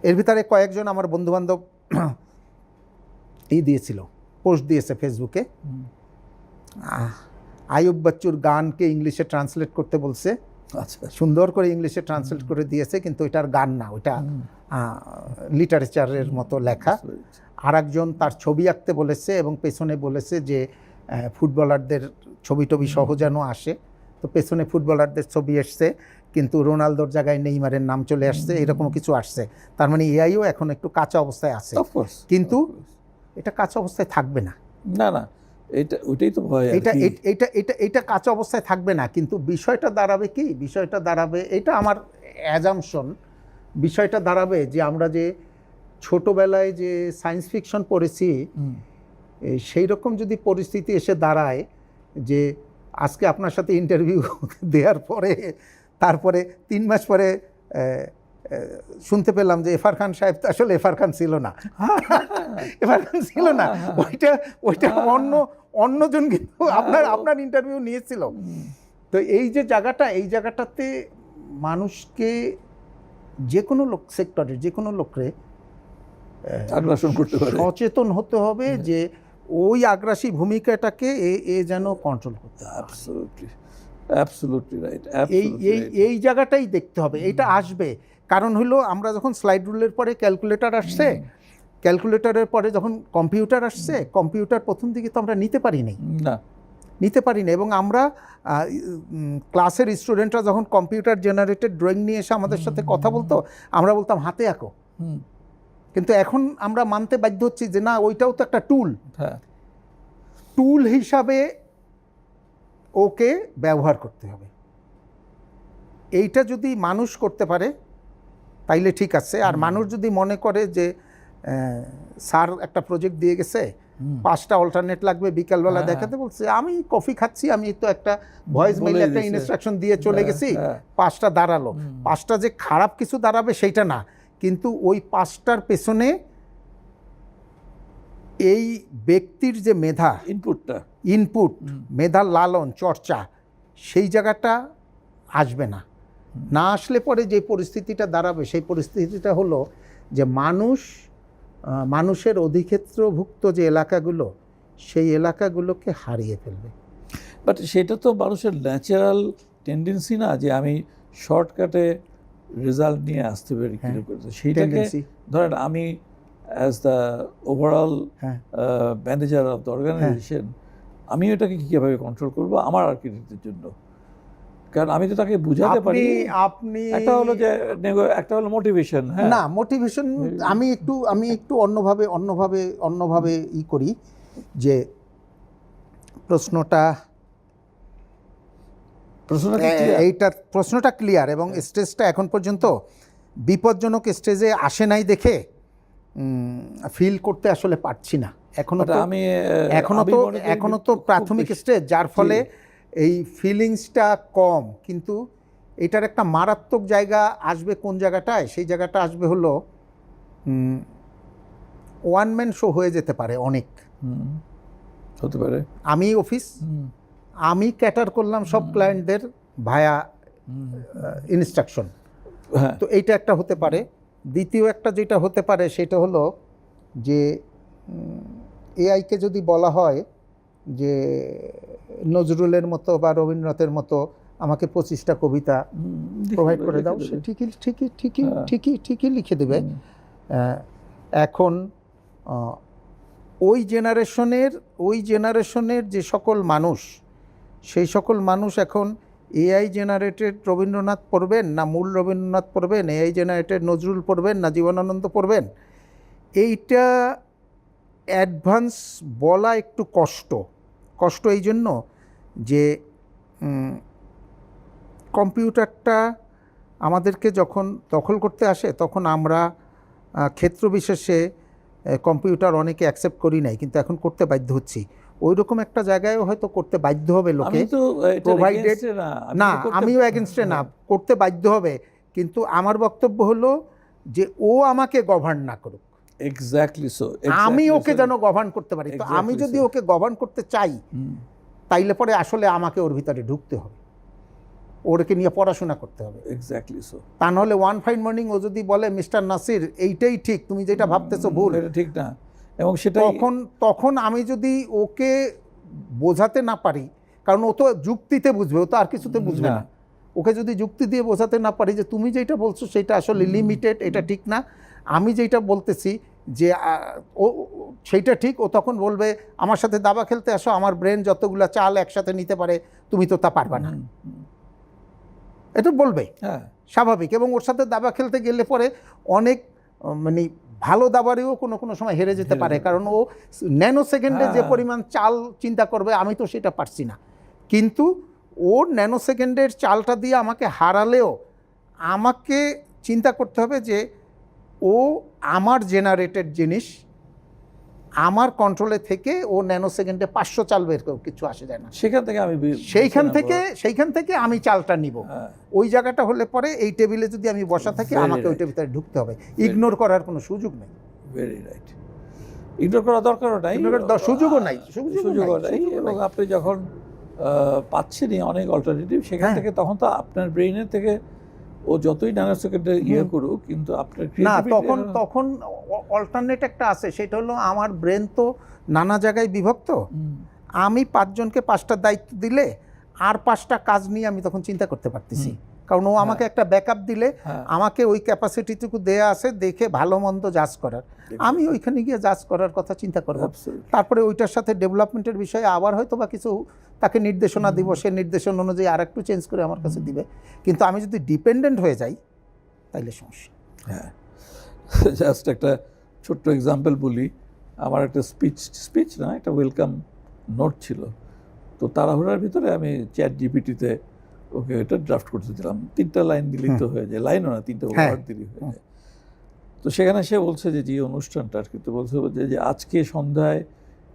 এর ভিতরে কয়েকজন আমার বন্ধুবান্ধব দিয়েছিল, পোস্ট দিয়েছে ফেসবুকে, আয়ুব বাচ্চুর গানকে ইংলিশে ট্রান্সলেট করতে বলছে। আচ্ছা, সুন্দর করে ইংলিশে ট্রান্সলেট করে দিয়েছে, কিন্তু ওইটার গান না, ওইটা লিটারেচারের মতো লেখা। আর একজন তার ছবি আঁকতে বলেছে এবং পেছনে বলেছে যে ফুটবলারদের ছবি টবি সহ যেন আসে, তো পেছনে ফুটবলারদের ছবি এসছে, কিন্তু রোনালদোর জায়গায় নেইমারের নাম চলে আসছে, এরকম কিছু আসছে। তার মানে এআইও এখন একটু কাঁচা অবস্থায় আছে, কিন্তু এটা কাঁচা অবস্থায় থাকবে না। না না, ওইটাই তো ভয়। এটা কাঁচা অবস্থায় থাকবে না, কিন্তু বিষয়টা দাঁড়াবে কি, বিষয়টা দাঁড়াবে, এটা আমার অ্যাজাম্পশন, বিষয়টা দাঁড়াবে যে আমরা যে ছোটবেলায় যে সায়েন্স ফিকশন পড়েছি সেই রকম যদি পরিস্থিতি এসে দাঁড়ায় যে আজকে আপনার সাথে ইন্টারভিউ দেওয়ার পরে তারপরে 3 মাস পরে শুনতে পেলাম যে এফআর খান সাহেব তো আসলে এফআর খান ছিল না, এফআর খান ছিল না, ওইটা অন্যজন কিন্তু আপনার ইন্টারভিউ নিয়েছিল। তো এই যে জায়গাটা, এই জায়গাটাতে মানুষকে যে কোনো সেক্টরের যে কোনো লোকরে আগ্রাসন করতে পারে, সচেতন হতে হবে যে ওই আগ্রাসী ভূমিকাটাকে এ যেন কন্ট্রোল করতে হবে। Absolutely right. এই জায়গাটাই দেখতে হবে, এইটা আসবে। কারণ হলো আমরা যখন স্লাইড রুলের পরে ক্যালকুলেটর আসছে, ক্যালকুলেটরের পরে যখন কম্পিউটার আসছে, কম্পিউটার প্রথম দিকে তো আমরা নিতে পারিনি, এবং আমরা ক্লাসের স্টুডেন্টরা যখন কম্পিউটার জেনারেটেড ড্রয়িং নিয়ে এসে আমাদের সাথে কথা বলতো, আমরা বলতাম হাতে আঁকো। কিন্তু এখন আমরা মানতে বাধ্য হচ্ছি যে না, ওইটাও তো একটা টুল, টুল হিসাবে ওকে ব্যবহার করতে হবে। এইটা যদি মানুষ করতে পারে তাইলে ঠিক আছে। আর মানুষ যদি মনে করে যে স্যার একটা প্রজেক্ট দিয়ে গেছে, 5টা অল্টারনেট লাগবে, বিকালবেলা দেখাতে বলছে, আমি কফি খাচ্ছি, আমি তো একটা ভয়েস মেইলে একটা ইনস্ট্রাকশন দিয়ে চলে গেছি, 5টা দাঁড়ালো। 5টা যে খারাপ কিছু দাঁড়াবে সেইটা না, কিন্তু ওই 5টার পেছনে এই ব্যক্তির যে মেধা, ইনপুট, মেধার লালন চর্চা, সেই জায়গাটা আসবে না। না আসলে পরে যে পরিস্থিতিটা দাঁড়াবে, সেই পরিস্থিতিটা হলো যে মানুষের অধিক্ষেত্রভুক্ত যে এলাকাগুলো, সেই এলাকাগুলোকে হারিয়ে ফেলবে। বাট সেটা তো মানুষের ন্যাচারাল টেন্ডেন্সি না, যে আমি শর্টকাটে রেজাল্ট নিয়ে আসতে পারি। সেইটাকে ধরেন আমি as the overall manager of the organisation, আমি এটাকে কীভাবে কন্ট্রোল করবো আমার আর্কিটেক্টের জন্য? কারণ আমি তো তাকে বুঝাতে পারি। আপনি একটা হলো যে একটা হলো মোটিভেশন। না, মোটিভেশন আমি একটু অন্যভাবে করি যে প্রশ্নটা ক্লিয়ার, এবং স্টেজটা এখন পর্যন্ত বিপজ্জনক স্টেজে আসে নাই দেখে ফিল করতে আসলে পারছি না। এখনো তো প্রাথমিক স্টেজ, যার ফলে এই ফিলিংসটা কম। কিন্তু এটার একটা মারাত্মক জায়গা আসবে কোন জায়গাটায়? সেই জায়গাটা আসবে হলো ওয়ান ম্যান শো হয়ে যেতে পারে, অনেক হতে পারে। আমি অফিস, আমি ক্যাটার করলাম সব ক্লায়েন্টদের ভায়া ইনস্ট্রাকশন, তো এইটা একটা হতে পারে। দ্বিতীয় একটা যেটা হতে পারে সেটা হলো যে এআইকে যদি বলা হয় যে নজরুলের মতো বা রবীন্দ্রনাথের মতো আমাকে 25টা কবিতা প্রোভাইড করে দাও, সে ঠিকই লিখে দেবে। এখন ওই জেনারেশনের যে সকল মানুষ, সেই সকল মানুষ এখন এআই জেনারেটেড রবীন্দ্রনাথ পড়বেন না মূল রবীন্দ্রনাথ পড়বেন, এআই জেনারেটেড নজরুল পড়বেন না জীবনানন্দ পড়বেন, এইটা অ্যাডভান্স বলা একটু কষ্ট এই জন্য যে কম্পিউটারটা আমাদেরকে যখন দখল করতে আসে, তখন আমরা ক্ষেত্র বিশেষে কম্পিউটার অনেকে অ্যাকসেপ্ট করি নাই, কিন্তু এখন করতে বাধ্য হচ্ছি। ওই রকম একটা জায়গায়ও হয়তো করতে বাধ্য হবে লোকে, প্রোভাইডেড না, আমিও এগেনস্টে না, করতে বাধ্য হবে। কিন্তু আমার বক্তব্য হলো যে ও আমাকে গভর্ন না করুক, আমি ওকে যেন গভর্ন করতে পারি। তো আমি যদি ওকে গভর্ন করতে চাই, তাইলে পরে আসলে আমাকে ওর ভিতরে ঢুকতে হবে, ওরকে নিয়ে পড়াশোনা করতে হবে। তা নাহলে ওয়ান ফাইন মর্নিং ও যদি বলে মিস্টার নাসির এইটাই ঠিক, তুমি যেটা ভাবতেছো ভুল, এটা ঠিক না, এবং সেটা তখন আমি যদি ওকে বোঝাতে না পারি, কারণ ও তো যুক্তিতে বুঝবে, ও তো আর কিছুতে বুঝবে না। ওকে যদি যুক্তি দিয়ে বোঝাতে না পারি যে তুমি যেটা বলছো সেটা আসলে লিমিটেড, এটা ঠিক না, আমি যেটা বলতেছি যে ও সেইটা ঠিক, ও তখন বলবে আমার সাথে দাবা খেলতে আসো, আমার ব্রেন যতগুলা চাল একসাথে নিতে পারে, তুমি তো তা পারবা না। এটা বলবে হ্যাঁ, স্বাভাবিক। এবং ওর সাথে দাবা খেলতে গেলে পরে অনেক মানে ভালো দাবারেও কোনো কোনো সময় হেরে যেতে পারে, কারণ ও ন্যানো সেকেন্ডে যে পরিমাণ চাল চিন্তা করবে আমি তো সেটা পারছি না। কিন্তু ওর ন্যানো সেকেন্ডের চালটা দিয়ে আমাকে হারালেও আমাকে চিন্তা করতে হবে যে ও আমার জেনারেটেড জিনিস আমার কন্ট্রোলে থেকে ও ন্যানো সেকেন্ডে 500 চাল বের করে কিছু আসে যায় না। সেখান থেকে আমি সেইখান থেকে আমি চালটা নিব। ওই জায়গাটা হলে পরে এই টেবিলে যদি আমি বসা থাকি আমাকে ওইটার ভিতরে ঢুকতে হবে, ইগনোর করার কোনো সুযোগ নেই। ভেরি রাইট, ইগনোর করার দরকারও নাই, সুযোগও নাই। এবং আপনি যখন পাচ্ছেনই অনেক অল্টারনেটিভ সেখান থেকে, তখন তো আপনার ব্রেইনের থেকে ও যতই ন্যানো সেকেন্ডে করুক, কিন্তু আপনার না তখন অল্টারনেট একটা আছে, সেটা হলো আমার ব্রেন তো নানা জায়গায় বিভক্ত। আমি 5 জনকে 5টা দায়িত্ব দিলে আর 5টা কাজ নিয়ে আমি তখন চিন্তা করতে পারতেছি, কারণ ও আমাকে একটা ব্যাকআপ দিলে আমাকে ওই ক্যাপাসিটিটুকু দেয়া আছে দেখে ভালো মন্দ জাজ করার, আমি ওইখানে গিয়ে জাজ করার কথা চিন্তা করব। তারপরে ওইটার সাথে ডেভেলপমেন্টের বিষয়ে আবার হয়তো বা কিছু তাকে নির্দেশনা দিব, সে নির্দেশনা অনুযায়ী আর একটু চেঞ্জ করে আমার কাছে দিবে। কিন্তু আমি যদি ডিপেন্ডেন্ট হয়ে যাই তাইলে সমস্যা। হ্যাঁ, জাস্ট একটা ছোট্ট এক্সাম্পল বলি। আমার একটা স্পিচ না, একটা ওয়েলকাম নোট ছিল, তো তাড়াহুড়ার ভিতরে আমি চ্যাট জিপিটিতে ওকে এটা ড্রাফট করতে দিলাম। 3টা লাইন দিলেই তো হয়ে যায়, লাইনও না 3টা ওয়ার্ড দিলেই হয়ে যায়। তো সেখানে সে বলছে যে অনুষ্ঠানটা আর কি, তো বলছে যে আজকে সন্ধ্যায়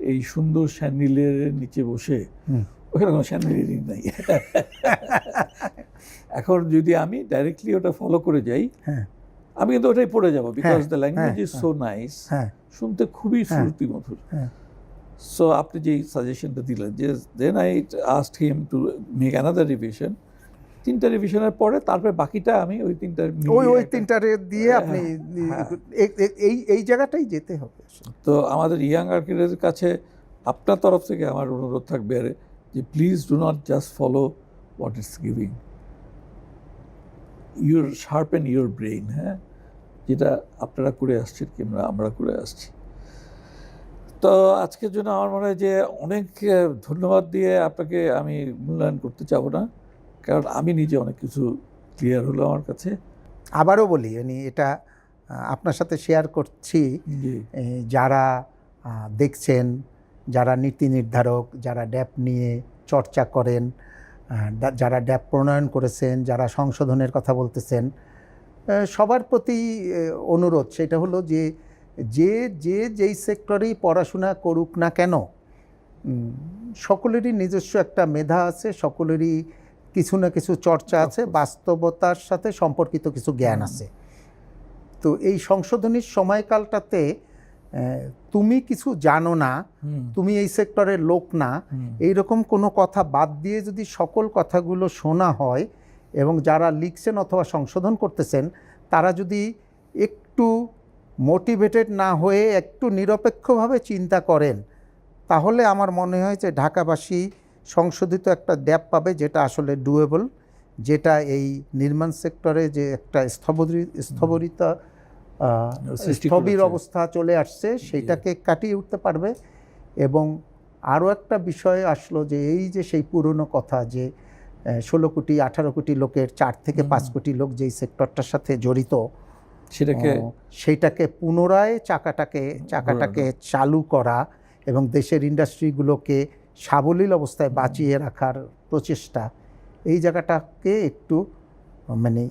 এই সুন্দর স্যান্ডেলের নিচে বসে, ওখানে কোনো স্যান্ডেলেরই নাই। এখন যদি আমি ডাইরেক্টলি ওটা ফলো করে যাই, আমি কিন্তু ওটাই পড়ে যাবো, because the language is so nice, শুনতে খুবই শ্রুতি মধুর। সো আপনি যেই সাজেশনটা দিলেন, যে then I asked him to make another revision. 3টা রিভিশনের পরে তারপরে বাকিটা আমি ওই 3টারে দিয়ে আপনি এই জায়গাটাই যেতে হবে। তো আমাদের ইয়াং আর্কিটেক্টের কাছে আপনার তরফ থেকে আমার অনুরোধ থাকবে আরে যে please do not just follow what it's giving, your sharpen your brain. হ্যাঁ, যেটা আপনারা করে আসছেন কিংবা আমরা করে আসছি। তো আজকের জন্য আমার মনে হয় যে অনেক ধন্যবাদ দিয়ে আপনাকে আমি মূল্যায়ন করতে চাবো না, কারণ আমি নিজে অনেক কিছু ক্লিয়ার হলো আমার কাছে। আবারও বলি, এটা আপনার সাথে শেয়ার করছি, যারা দেখছেন, যারা নীতি নির্ধারক, যারা ড্যাপ নিয়ে চর্চা করেন, যারা ড্যাপ প্রণয়ন করেছেন, যারা সংশোধনের কথা বলতেছেন, সবার প্রতি অনুরোধ সেটা হলো যে যেই সেক্টরেই পড়াশোনা করুক না কেন, সকলেরই নিজস্ব একটা মেধা আছে, সকলেরই কিছু না কিছু চর্চা আছে, বাস্তবতার সাথে সম্পর্কিত কিছু জ্ঞান আছে। তো এই সংশোধনীর সময়কালটাতে তুমি কিছু জানো না, তুমি এই সেক্টরের লোক না, এইরকম কোনো কথা বাদ দিয়ে যদি সকল কথাগুলো শোনা হয় এবং যারা লিখছেন অথবা সংশোধন করতেছেন তারা যদি একটু মোটিভেটেড না হয়ে একটু নিরপেক্ষভাবে চিন্তা করেন, তাহলে আমার মনে হয় যে ঢাকাবাসী সংশোধিত একটা ড্যাপ পাবে, যেটা আসলে ডুয়েবল, যেটা এই নির্মাণ সেক্টরে যে একটা স্থবির অবস্থা চলে আসছে সেইটাকে কাটিয়ে উঠতে পারবে। এবং আরও একটা বিষয় আসলো যে এই যে সেই পুরনো কথা যে 16 কোটি 18 কোটি লোকের 4 থেকে 5 কোটি লোক যেই সেক্টরটার সাথে জড়িত, সেইটাকে পুনরায় চাকাটাকে চালু করা এবং দেশের ইন্ডাস্ট্রিগুলোকে সাবলীল অবস্থায় বাঁচিয়ে রাখার প্রচেষ্টা, এই জায়গাটাকে একটু মানে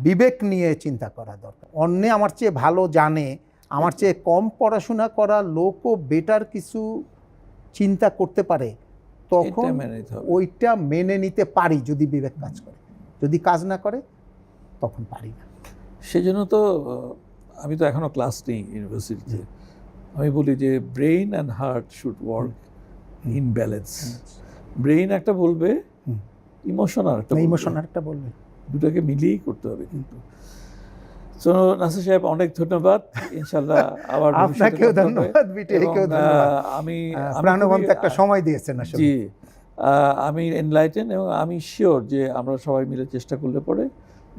বিবেক নিয়ে চিন্তা করা দরকার। অন্যে আমার চেয়ে ভালো জানে, আমার চেয়ে কম পড়াশোনা করা লোকও বেটার কিছু চিন্তা করতে পারে, তখন ওইটা মেনে নিতে পারি যদি বিবেক কাজ করে। যদি কাজ না করে তখন পারি না। সেজন্য তো আমি তো এখনও ক্লাস নেই ইউনিভার্সিটিতে, আমি বলি যে brain and heart should work in balance. Brain একটা বলবে, ইমোশন আরেকটা বলবে, দুটাকে মিলিয়েই করতে হবে। কিন্তু তো নাসির সাহেব অনেক ধন্যবাদ, ইনশাআল্লাহ আবার আপনাকেও ধন্যবাদ, বিটিআইকেও ধন্যবাদ। আমি প্রাণবন্ত একটা সময় দিয়েছেন আসলে। জি, আমি এনলাইটেন এবং আমি শিওর যে আমরা সবাই মিলে চেষ্টা করলে পরে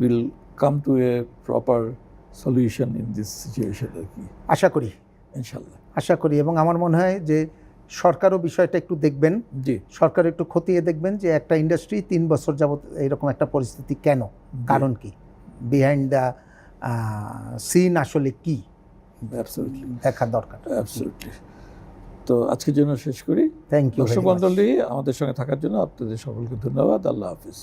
will come to a proper solution in this situation আর কি। আশা করি, ইনশাআল্লাহ আশা করি। এবং আমার মনে হয় যে সরকারও বিষয়টা একটু দেখবেন, জি সরকার একটু খতিয়ে দেখবেন যে একটা ইন্ডাস্ট্রি 3 বছর যাবত এরকম একটা পরিস্থিতি কেন, কারণ কি, বিহাইন্ড দ্য সিন আসলে কি, অ্যাবসলিউটলি দেখা দরকার। অ্যাবসলিউটলি। তো আজকের জন্য শেষ করি। Thank you. দর্শক মণ্ডলী আমাদের সঙ্গে থাকার জন্য আপনাদের সকলকে ধন্যবাদ। আল্লাহ হাফিজ।